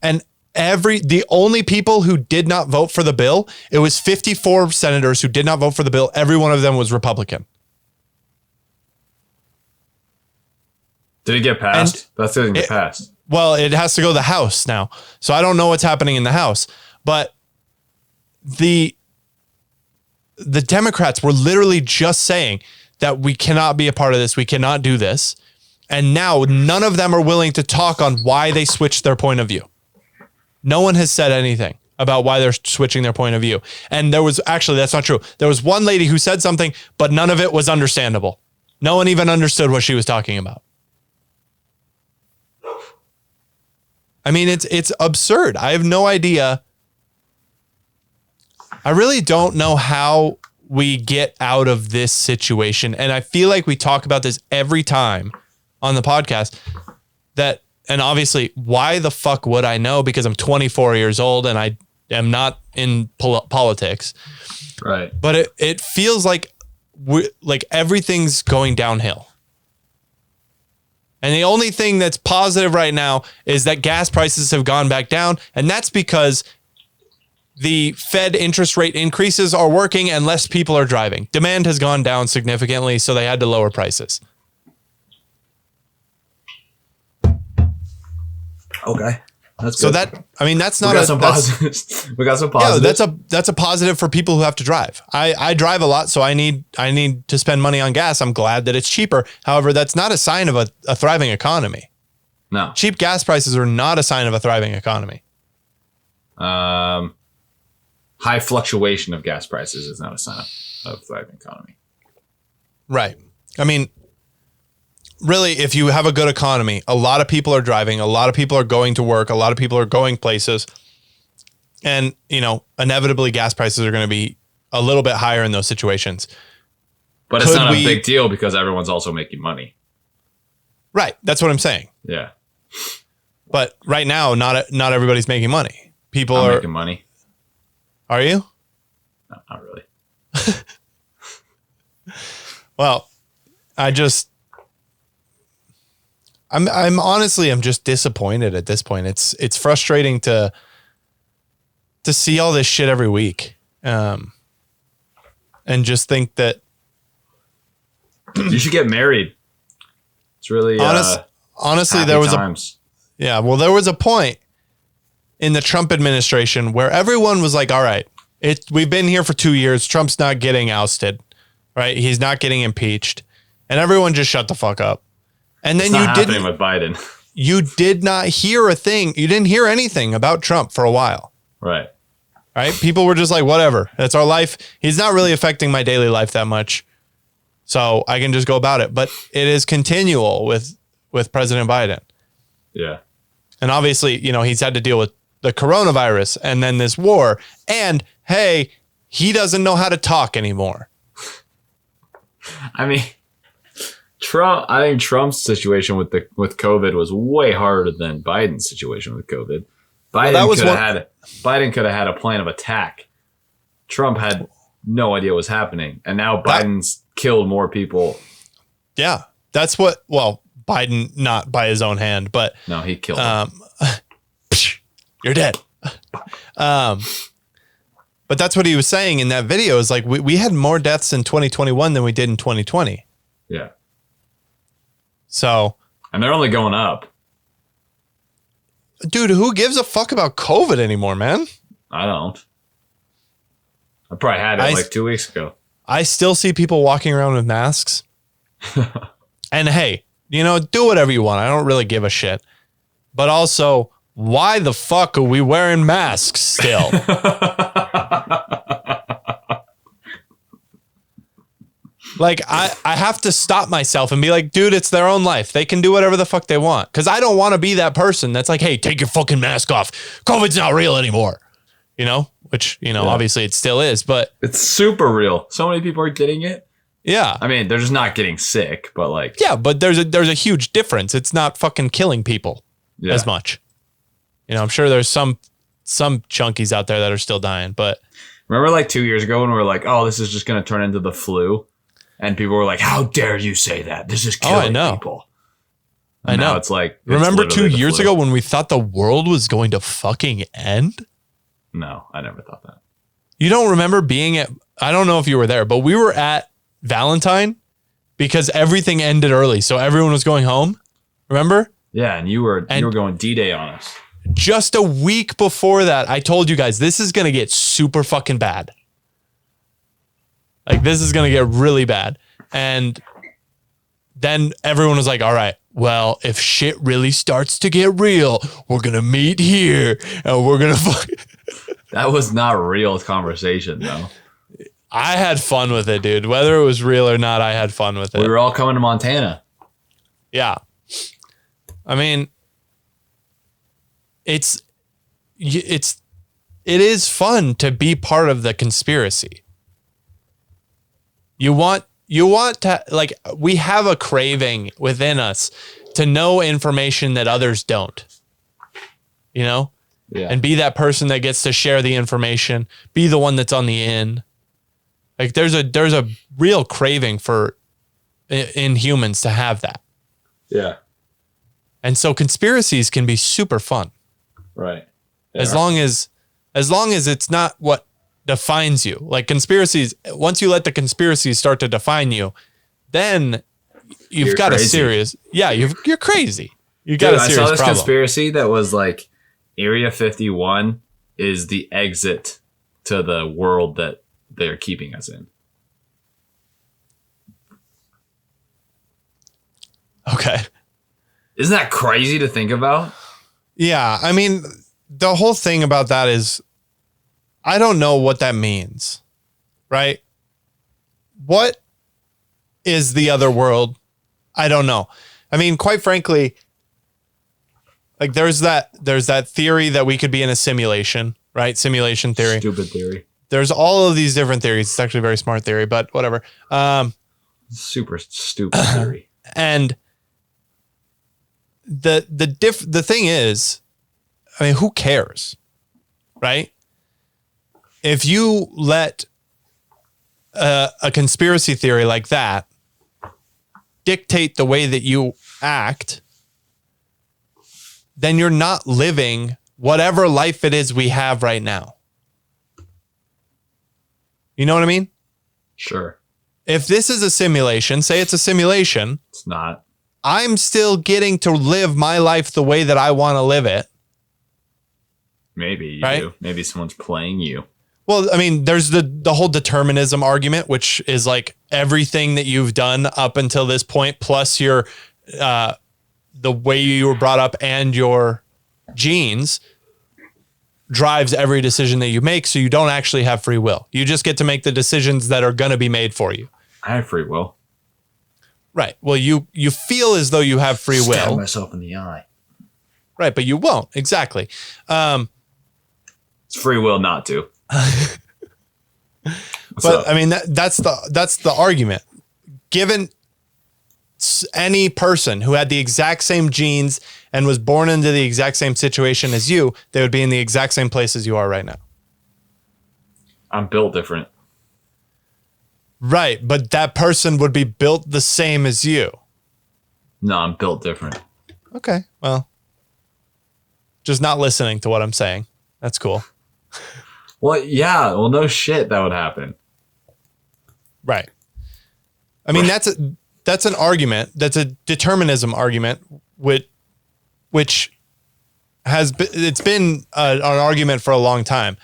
And the only people who did not vote for the bill, it was 54 senators who did not vote for the bill. Every one of them was Republican. Did it get passed? That's going to get passed. Well, it has to go to the House now. So I don't know what's happening in the House, but the Democrats were literally just saying that we cannot be a part of this. We cannot do this. And now none of them are willing to talk on why they switched their point of view. No one has said anything about why they're switching their point of view. And that's not true. There was one lady who said something, but none of it was understandable. No one even understood what she was talking about. I mean, it's absurd. I have no idea. I really don't know how we get out of this situation. And I feel like we talk about this every time on the podcast and obviously, why the fuck would I know? Because I'm 24 years old and I am not in politics. Right. But it feels like everything's going downhill. And the only thing that's positive right now is that gas prices have gone back down. And that's because the Fed interest rate increases are working and less people are driving. Demand has gone down significantly, so they had to lower prices. Okay. That's So good. that's not we got some positives. We got some positives. Yeah, that's a positive for people who have to drive. I drive a lot, so I need to spend money on gas. I'm glad that it's cheaper. However, that's not a sign of a thriving economy. No. Cheap gas prices are not a sign of a thriving economy. High fluctuation of gas prices is not a sign of a thriving economy. Right. I mean, really, if you have a good economy, a lot of people are driving, a lot of people are going to work, a lot of people are going places. And, inevitably gas prices are going to be a little bit higher in those situations. But it's not a big deal because everyone's also making money. Right. That's what I'm saying. Yeah. But right now, not everybody's making money. People I'm are making money. Are you? No, not really. Well, I'm honestly, I'm just disappointed at this point. It's frustrating to see all this shit every week. And just think that you should get married. It's really honestly, there was there was a point in the Trump administration where everyone was like, all right, we've been here for 2 years. Trump's not getting ousted, right? He's not getting impeached. And everyone just shut the fuck up. And then happening with Biden. You did not hear a thing. You didn't hear anything about Trump for a while. Right. Right. People were just like, whatever. That's our life. He's not really affecting my daily life that much. So I can just go about it. But it is continual with President Biden. Yeah. And obviously, he's had to deal with the coronavirus and then this war. And hey, he doesn't know how to talk anymore. I mean, I think Trump's situation with COVID was way harder than Biden's situation with COVID. Biden could have had a plan of attack. Trump had no idea what was happening. And now Biden's killed more people. Yeah. That's Biden, not by his own hand, but no, he killed him. You're dead. But that's what he was saying in that video is like, we had more deaths in 2021 than we did in 2020. Yeah. So. And they're only going up. Dude, who gives a fuck about COVID anymore, man? I don't. I probably had it like 2 weeks ago. I still see people walking around with masks. And hey, do whatever you want. I don't really give a shit. But also, why the fuck are we wearing masks still? Like, I have to stop myself and be like, dude, it's their own life. They can do whatever the fuck they want. Because I don't want to be that person that's like, hey, take your fucking mask off. COVID's not real anymore. Which, obviously it still is, but. It's super real. So many people are getting it. Yeah. I mean, they're just not getting sick, but like. Yeah, but there's a huge difference. It's not fucking killing people as much. I'm sure there's some chunkies out there that are still dying, but. Remember like 2 years ago when we were like, oh, this is just going to turn into the flu? And people were like, how dare you say that? This is killing people. And I know. Now it's like. Remember 2 years ago when we thought the world was going to fucking end? No, I never thought that. You don't remember being I don't know if you were there, but we were at Valentine because everything ended early. So everyone was going home. Remember? Yeah. And you were going D-Day on us. Just a week before that, I told you guys, this is going to get super fucking bad. Like, this is going to get really bad. And then everyone was like, all right, well, if shit really starts to get real, we're going to meet here and we're going to That was not a real conversation, though. I had fun with it, dude. Whether it was real or not, I had fun with it. We were all coming to Montana. Yeah. I mean, it is fun to be part of the conspiracy. You want to, like, we have a craving within us to know information that others don't. and be that person that gets to share the information, be the one that's on the in. Like there's a real craving for in humans to have that. Yeah. And so conspiracies can be super fun. Right. As long as it's not what defines you. Like conspiracies, once you let the conspiracies start to define you, then you're got crazy. You're crazy. You got a serious problem. I saw this conspiracy that was like Area 51 is the exit to the world that they're keeping us in. Okay. Isn't that crazy to think about? Yeah. I mean, the whole thing about that is I don't know what that means, right? What is the other world? I don't know. I mean, quite frankly, like there's that theory that we could be in a simulation, right? Simulation theory. Stupid theory. There's all of these different theories. It's actually a very smart theory, but whatever. Super stupid theory. And the thing is, I mean, who cares, right? If you let a conspiracy theory like that dictate the way that you act, then you're not living whatever life it is we have right now. You know what I mean? Sure. If this is a simulation, say it's a simulation. It's not. I'm still getting to live my life the way that I want to live it. Maybe you right? do. Maybe someone's playing you. Well, I mean, there's the whole determinism argument, which is like everything that you've done up until this point, plus your the way you were brought up and your genes drives every decision that you make. So you don't actually have free will. You just get to make the decisions that are going to be made for you. I have free will. Right. Well, you feel as though you have free will. Stab myself in the eye. Right, but you won't. Exactly. It's free will not to. But I mean, that's the argument. Given any person who had the exact same genes and was born into the exact same situation as you, they would be in the exact same place as you are right now. I'm built different. Right, but that person would be built the same as you. No, I'm built different. Okay, well, just not listening to what I'm saying. That's cool. Well, yeah. Well, no shit that would happen. Right. I mean, that's an argument. That's a determinism argument, which has it's been an argument for a long time.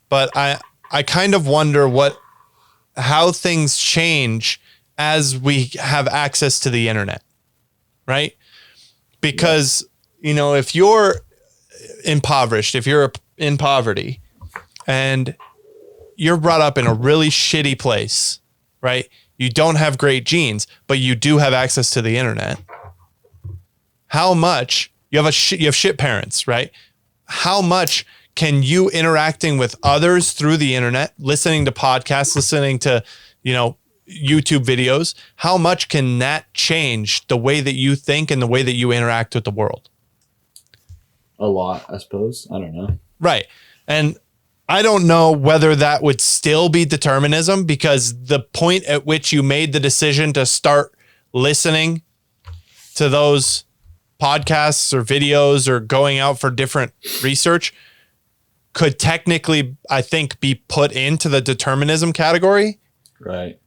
But I kind of wonder how things change as we have access to the internet, right? Because, if you're impoverished, if you're in poverty and you're brought up in a really shitty place, right? You don't have great genes, but you do have access to the internet. How much you have shit parents, right? How much can you interacting with others through the internet, listening to podcasts, listening to, YouTube videos, how much can that change the way that you think and the way that you interact with the world? A lot, I suppose. I don't know. Right. And I don't know whether that would still be determinism, because the point at which you made the decision to start listening to those podcasts or videos or going out for different research could technically, I think, be put into the determinism category. Right.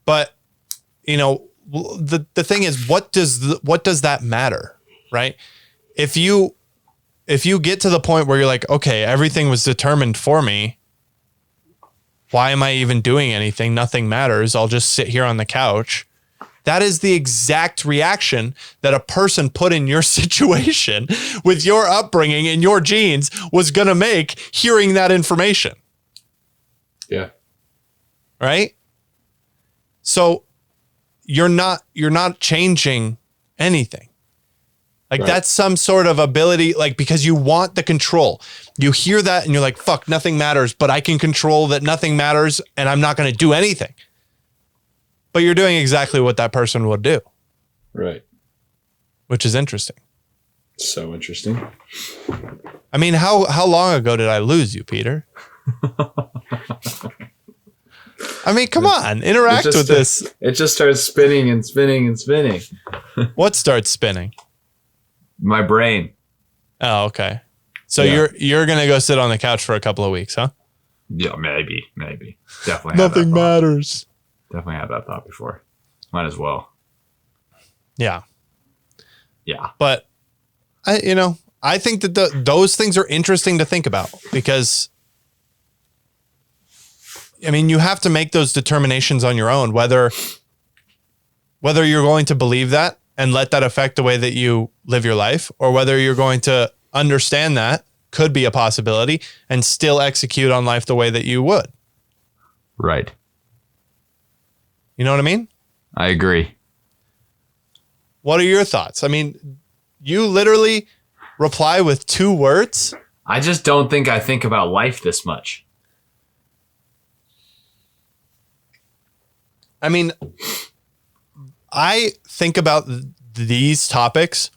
But, the thing is, what does that matter? Right. If you get to the point where you're like, okay, everything was determined for me, why am I even doing anything? Nothing matters. I'll just sit here on the couch. That is the exact reaction that a person put in your situation with your upbringing and your genes was going to make hearing that information. Yeah. Right? So you're not changing anything. Like right. That's some sort of ability, like, because you want the control. You hear that and you're like, fuck, nothing matters, but I can control that nothing matters and I'm not going to do anything. But you're doing exactly what that person would do. Right. Which is interesting. So interesting. I mean, how long ago did I lose you, Peter? I mean, come on, interact with this. It just starts spinning and spinning and spinning. What starts spinning? My brain. Oh, okay. So Yeah. you're gonna go sit on the couch for a couple of weeks, huh? Yeah, maybe. Definitely. Nothing matters. Definitely had that thought before. Might as well. Yeah, Yeah. but I think that those things are interesting to think about because, I mean, you have to make those determinations on your own, whether you're going to believe that and let that affect the way that you live your life, or whether you're going to understand that could be a possibility and still execute on life the way that you would. Right. You know what I mean? I agree. What are your thoughts? I mean, you literally reply with 2 words. I just don't think I think about life this much. I mean, I think about these topics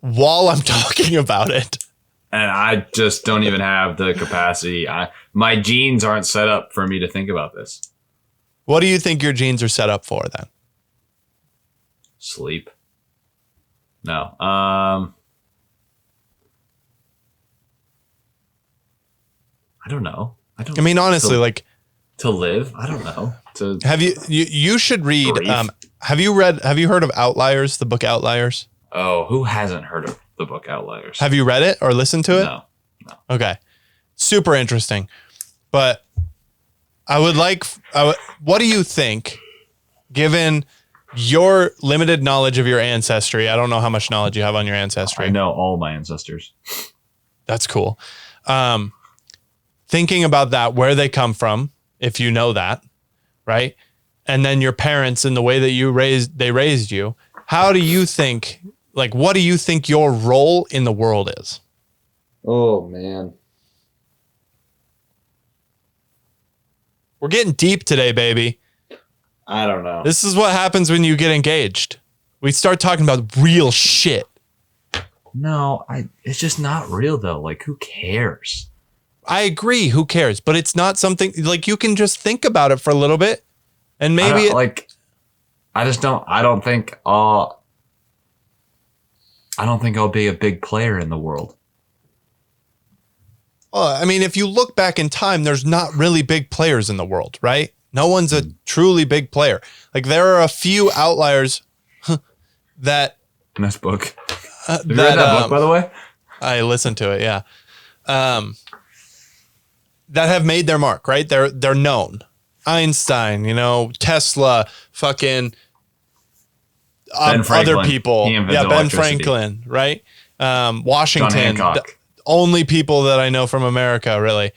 while I'm talking about it. And I just don't even have the capacity. My genes aren't set up for me to think about this. What do you think your genes are set up for then? Sleep. No. I don't know. I mean, honestly, to live. I don't know. To have you should read. Brief. Have you heard of Outliers, the book Outliers? Oh, who hasn't heard of the book Outliers? Have you read it or listened to it? No. Okay. Super interesting. But what do you think, given your limited knowledge of your ancestry? I don't know how much knowledge you have on your ancestry. I know all my ancestors. That's cool. Thinking about that, where they come from, if you know that, right? And then your parents and the way that they raised you. How do you think, what do you think your role in the world is? Oh, man. We're getting deep today, baby. I don't know. This is what happens when you get engaged. We start talking about real shit. No, it's just not real though. Who cares? I agree. Who cares? But it's not something you can just think about it for a little bit, and maybe I don't think I'll be a big player in the world. Well, I mean, if you look back in time, there's not really big players in the world, right? No one's a truly big player. There are a few outliers that. Nice book. Have you read that book, by the way? I listened to it. Yeah. That have made their mark, right? They're known. Einstein, Tesla, fucking other people. Ben Franklin, right? Washington. John Hancock. Only people that I know from America, really.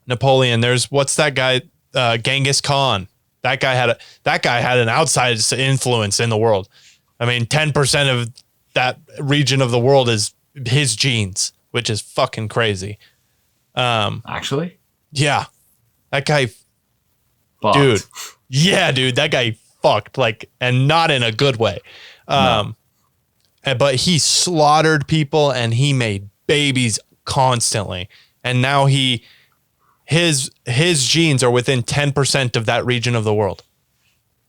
Napoleon. There's what's that guy? Genghis Khan. That guy had an outside influence in the world. I mean, 10% of that region of the world is his genes, which is fucking crazy. Actually? Yeah. That guy, Fucked. dude. Yeah, dude. That guy fucked, and not in a good way. No. But he slaughtered people and he made babies constantly. And now his genes are within 10% of that region of the world,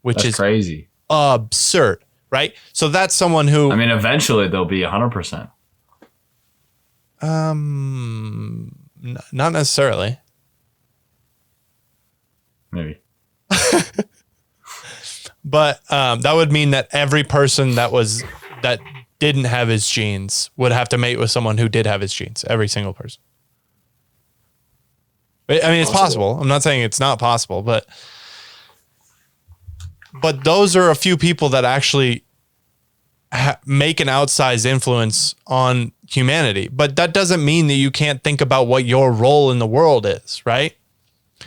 which That's is crazy. Absurd, right? So that's someone who, I mean, eventually they'll be 100%. not necessarily. Maybe. But that would mean that every person that didn't have his genes would have to mate with someone who did have his genes. Every single person. I mean, it's possible. I'm not saying it's not possible, but those are a few people that actually make an outsized influence on humanity. But that doesn't mean that you can't think about what your role in the world is, right?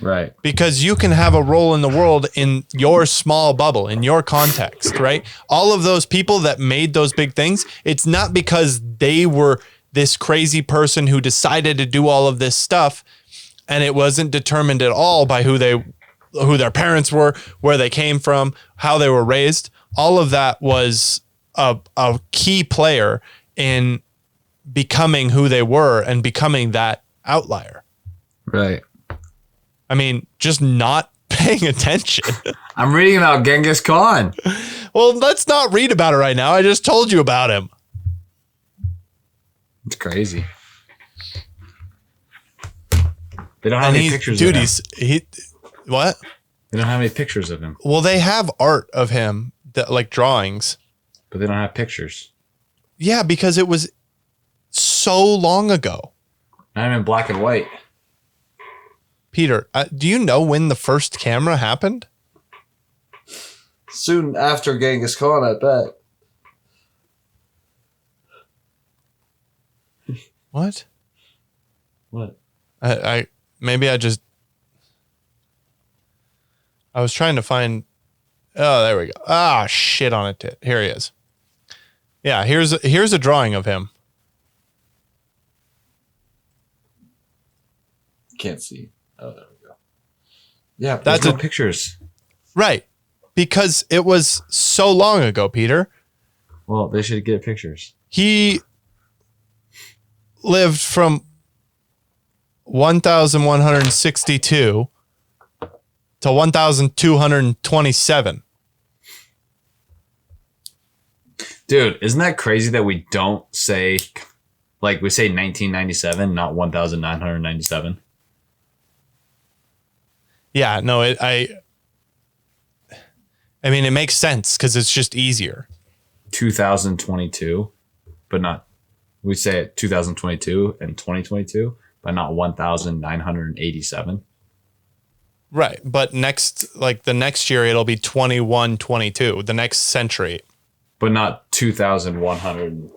Right. Because you can have a role in the world in your small bubble, in your context, right? All of those people that made those big things, it's not because they were this crazy person who decided to do all of this stuff, and it wasn't determined at all by who their parents were, where they came from, how they were raised. All of that was a key player in becoming who they were and becoming that outlier. Right. I mean, just not paying attention. I'm reading about Genghis Khan. Well, let's not read about it right now. I just told you about him. It's crazy. They don't have any pictures of him. What? They don't have any pictures of him. Well, they have art of him, that like drawings. But they don't have pictures. Yeah, because it was so long ago. I'm in black and white. Peter, do you know when the first camera happened? Soon after Genghis Khan, I bet. What? What? I was trying to find. Oh, there we go. Ah, shit on it. Here he is. Yeah, here's a drawing of him. Can't see. Oh, there we go. Yeah, That's no pictures. Right. Because it was so long ago, Peter. Well, they should get pictures. He lived from 1,162 to 1,227. Dude, isn't that crazy that we don't say, like we say 1997, not 1,997? Yeah, no, I mean, it makes sense because it's just easier. 2022, but not, we say it 2022 and 2022, but not 1,987. Right. But the next year, it'll be 2122, the next century. But not 2,100.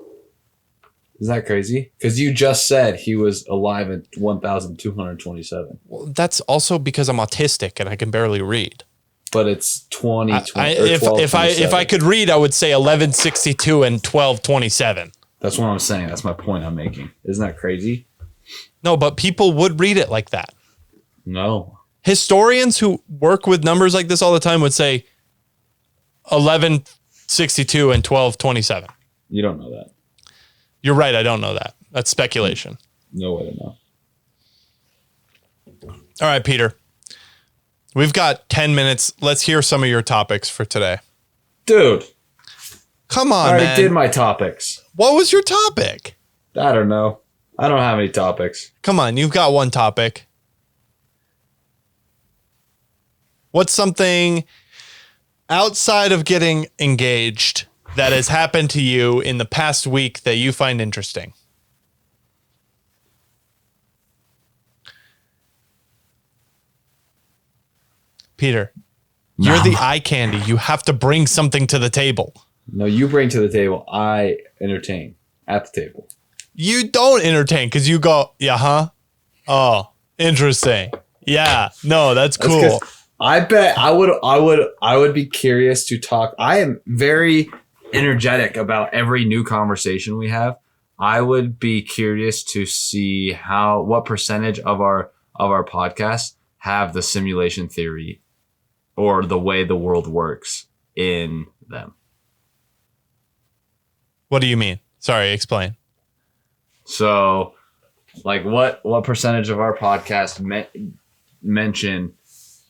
Is that crazy? Because you just said he was alive at 1,227. Well, that's also because I'm autistic and I can barely read. But it's 2020. If I could read, I would say 1162 and 1227. That's what I'm saying. That's my point I'm making. Isn't that crazy? No, but people would read it like that. No. Historians who work with numbers like this all the time would say 1162 and 1227. You don't know that. You're right. I don't know that. That's speculation. No way to know. All right, Peter. We've got 10 minutes. Let's hear some of your topics for today. Dude. Come on, I already man. did my topics. What was your topic? I don't know. I don't have any topics. Come on. You've got one topic. What's something outside of getting engaged that has happened to you in the past week that you find interesting? Peter, you're the eye candy. You have to bring something to the table. No, you bring to the table. I entertain at the table. You don't entertain because you go, yeah, huh? Oh, interesting. Yeah, no, that's cool. I bet I would be curious to talk. I am very Energetic about every new conversation we have. I would be curious to see what percentage of our podcast have the simulation theory or the way the world works in them. What do you mean? Sorry, explain. So, like, what percentage of our podcast mention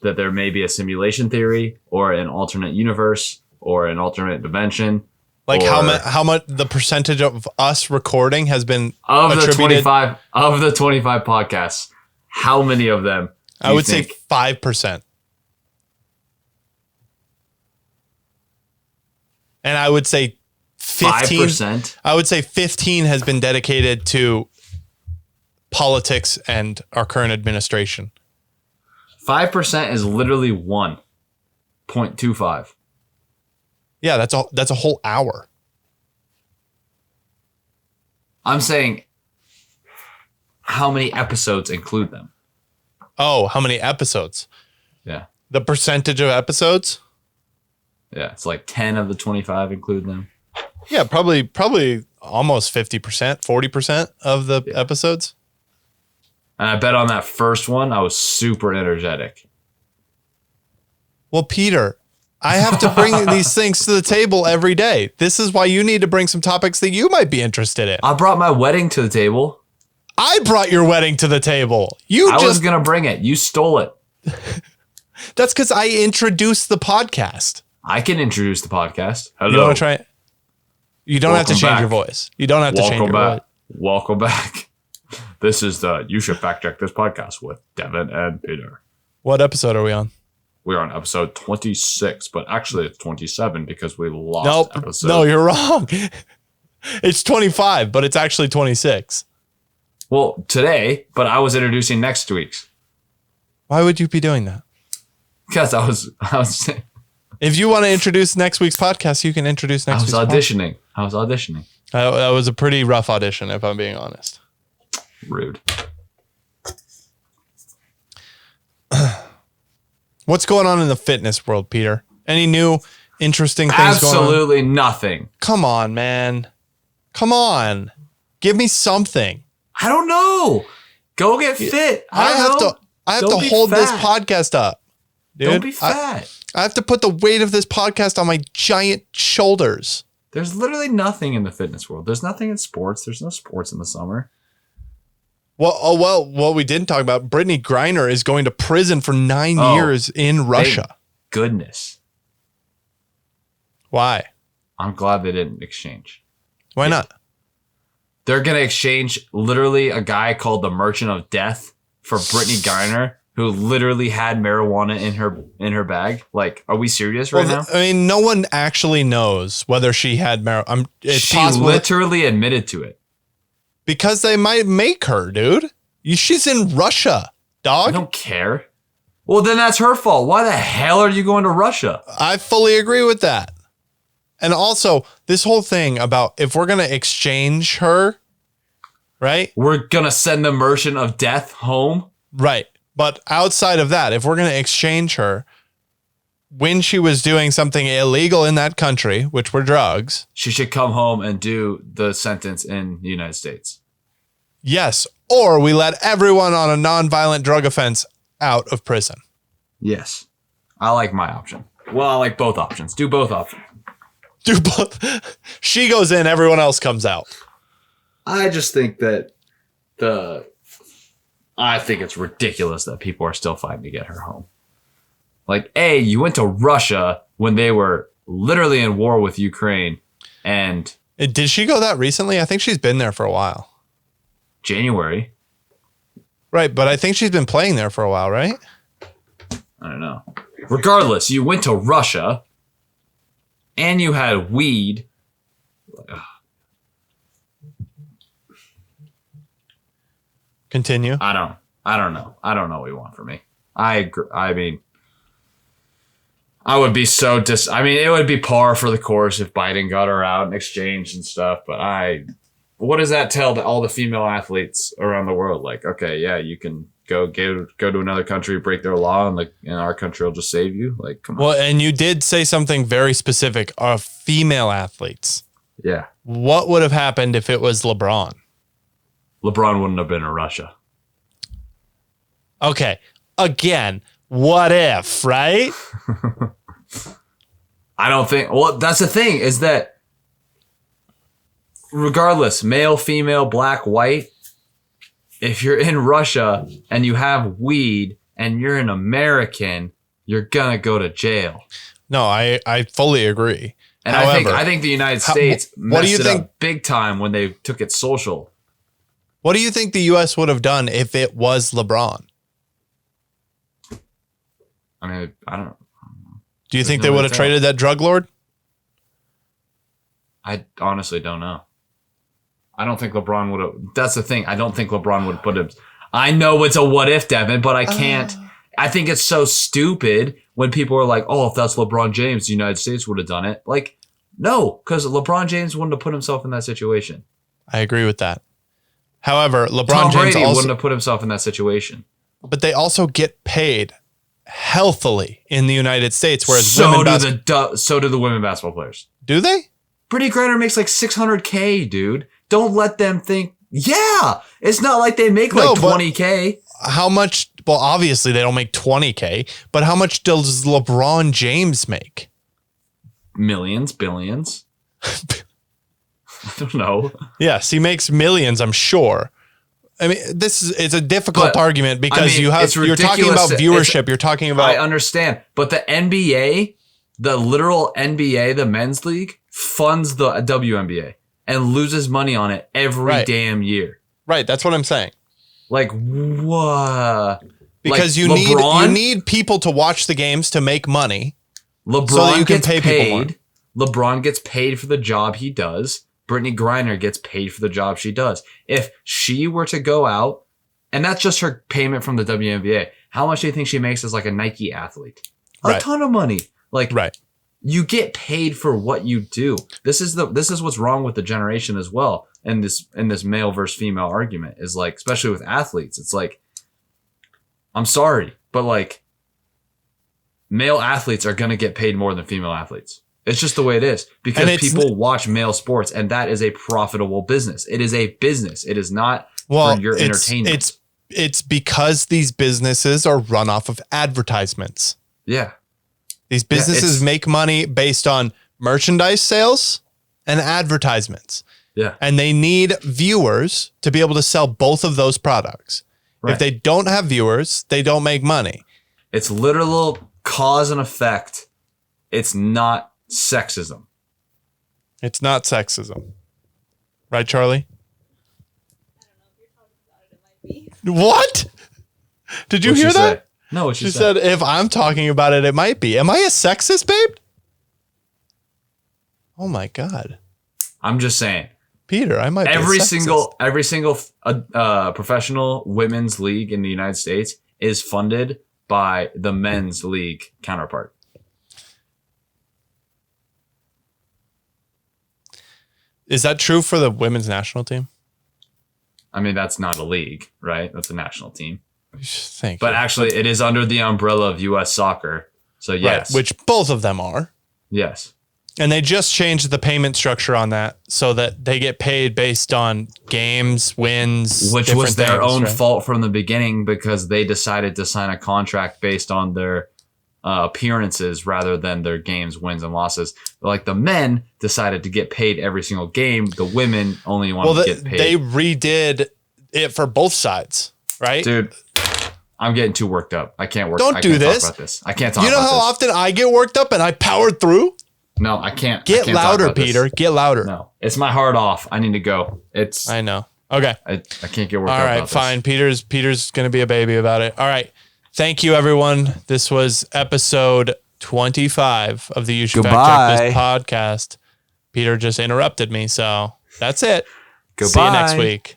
that there may be a simulation theory or an alternate universe or an alternate dimension? Like how much the percentage of us recording has been of attributed? the 25 podcasts? How many of them? I would say 5%. And I would say 15. 5%. I would say 15 has been dedicated to politics and our current administration. 5% is literally 1.25. Yeah, that's a whole hour. I'm saying how many episodes include them? Oh, how many episodes? Yeah. The percentage of episodes? Yeah, it's like 10 of the 25 include them. Yeah, probably almost 50%, 40% of the episodes. And I bet on that first one, I was super energetic. Well, Peter, I have to bring these things to the table every day. This is why you need to bring some topics that you might be interested in. I brought my wedding to the table. I brought your wedding to the table. I was going to bring it. You stole it. That's because I introduced the podcast. I can introduce the podcast. Hello. You want to try it? You don't have to Welcome change back. your voice. You don't have to change your voice. Welcome back. This is the You Should Fact Check This podcast with Devon and Peter. What episode are we on? We're on episode 26, but actually it's 27 because we lost episode. No, you're wrong. It's 25, but it's actually 26. Well, today, but I was introducing next week's. Why would you be doing that? Because I was If you want to introduce next week's podcast, you can introduce next week's auditioning. I was auditioning. That was a pretty rough audition, if I'm being honest. Rude. What's going on in the fitness world, Peter? Any new interesting things going on? Absolutely nothing. Come on, man. Come on. Give me something. I don't know. Go get fit. I have to hold this podcast up. Dude. Don't be fat. I have to put the weight of this podcast on my giant shoulders. There's literally nothing in the fitness world. There's nothing in sports. There's no sports in the summer. Well, what we didn't talk about, Brittany Griner is going to prison for 9 years in Russia. Thank goodness. Why? I'm glad they didn't exchange. Why not? They're going to exchange literally a guy called the Merchant of Death for Brittany Griner, who literally had marijuana in her bag. Like, are we serious right now? I mean, no one actually knows whether she had marijuana. She literally admitted to it. Because they might make her, dude. She's in Russia, dog. I don't care. Well, then that's her fault. Why the hell are you going to Russia? I fully agree with that. And also, this whole thing about if we're going to exchange her, right? We're going to send the Merchant of Death home? Right. But outside of that, if we're going to exchange her, when she was doing something illegal in that country, which were drugs. She should come home and do the sentence in the United States. Yes. Or we let everyone on a nonviolent drug offense out of prison. Yes. I like my option. Well, I like both options. Do both options. Do both. She goes in, everyone else comes out. I just think that I think it's ridiculous that people are still fighting to get her home. Like, you went to Russia when they were literally in war with Ukraine. And did she go that recently? I think she's been there for a while. January. Right, but I think she's been playing there for a while, right? I don't know. Regardless, you went to Russia and you had weed. Continue. I don't know. I don't know what you want from me. I agree. I mean, I would be so it would be par for the course if Biden got her out in exchange and stuff. But what does that tell to all the female athletes around the world? Like, okay, yeah, you can go to another country, break their law, and our country will just save you. Like, come on. Well, and you did say something very specific of female athletes. Yeah. What would have happened if it was LeBron? LeBron wouldn't have been in Russia. Okay. Again, what if, right? I don't think. Well, that's the thing is that regardless, male, female, black, white, if you're in Russia and you have weed and you're an American, you're going to go to jail. No, I fully agree. And However, I think the United States what do you messed it think, up big time when they took it social. What do you think the U.S. would have done if it was LeBron? I mean, I don't know. Do you think they would have traded that drug lord? I honestly don't know. I don't think LeBron would have. That's the thing. I don't think LeBron would put him. I know it's a what if, Devin, but I can't. I think it's so stupid when people are like, oh, if that's LeBron James, the United States would have done it. Like, no, because LeBron James wouldn't have put himself in that situation. I agree with that. However, LeBron Tom James Brady also wouldn't have put himself in that situation. But they also get paid healthily in the United States, whereas so do the women basketball players. Do they? Brittany Griner makes like $600K, dude. Don't let them think. Yeah, it's not like they make like $20K. How much? Well, obviously they don't make $20K, but how much does LeBron James make? millions, billions. I don't know. Yes, he makes millions, I'm sure. I mean, it's a difficult argument because you're talking about viewership. You're talking about. I understand, but the NBA, the literal NBA, the men's league, funds the WNBA and loses money on it every damn year. Right, that's what I'm saying. Like what? Because like you need people to watch the games to make money. LeBron so that you can gets pay paid. people more. LeBron gets paid for the job he does. Brittany Griner gets paid for the job she does. If she were to go out, and that's just her payment from the WNBA, how much do you think she makes as like a Nike athlete? A ton of money. Like, you get paid for what you do. This is what's wrong with the generation as well. And this male versus female argument is like, especially with athletes, it's like, I'm sorry, but like, male athletes are going to get paid more than female athletes. It's just the way it is because people watch male sports and that is a profitable business. It is a business. It is not for your entertainment. It's because these businesses are run off of advertisements. Yeah. These businesses make money based on merchandise sales and advertisements. Yeah. And they need viewers to be able to sell both of those products. Right. If they don't have viewers, they don't make money. It's literal cause and effect. It's not sexism. It's not sexism. Right, Charlie? I don't know if you're talking about it, it might be. What? Did you hear that? No, what she said, if I'm talking about it, it might be. Am I a sexist, babe? Oh my God. I'm just saying. Peter, I might be every single professional women's league in the United States is funded by the men's league counterpart. Is that true for the women's national team? I mean, that's not a league, right? That's a national team. Thank you. But actually, it is under the umbrella of U.S. soccer. So, yes. Right, which both of them are. Yes. And they just changed the payment structure on that so that they get paid based on games, wins, which was their own fault from the beginning because they decided to sign a contract based on their appearances rather than their games, wins, and losses. Like the men decided to get paid every single game. The women only wanted to get paid. They redid it for both sides, right? Dude, I'm getting too worked up. I can't work. Don't do this. Talk about this. I can't talk about this. You know how often I get worked up and I powered through? No, I can't. Get louder, Peter. Get louder. No, it's my heart off. I need to go. I know. Okay. I can't get worked up. All right, fine. Peter's going to be a baby about it. All right. Thank you, everyone. This was episode 25 of the You Should Fact Check This podcast. Peter just interrupted me, so that's it. Goodbye. See you next week.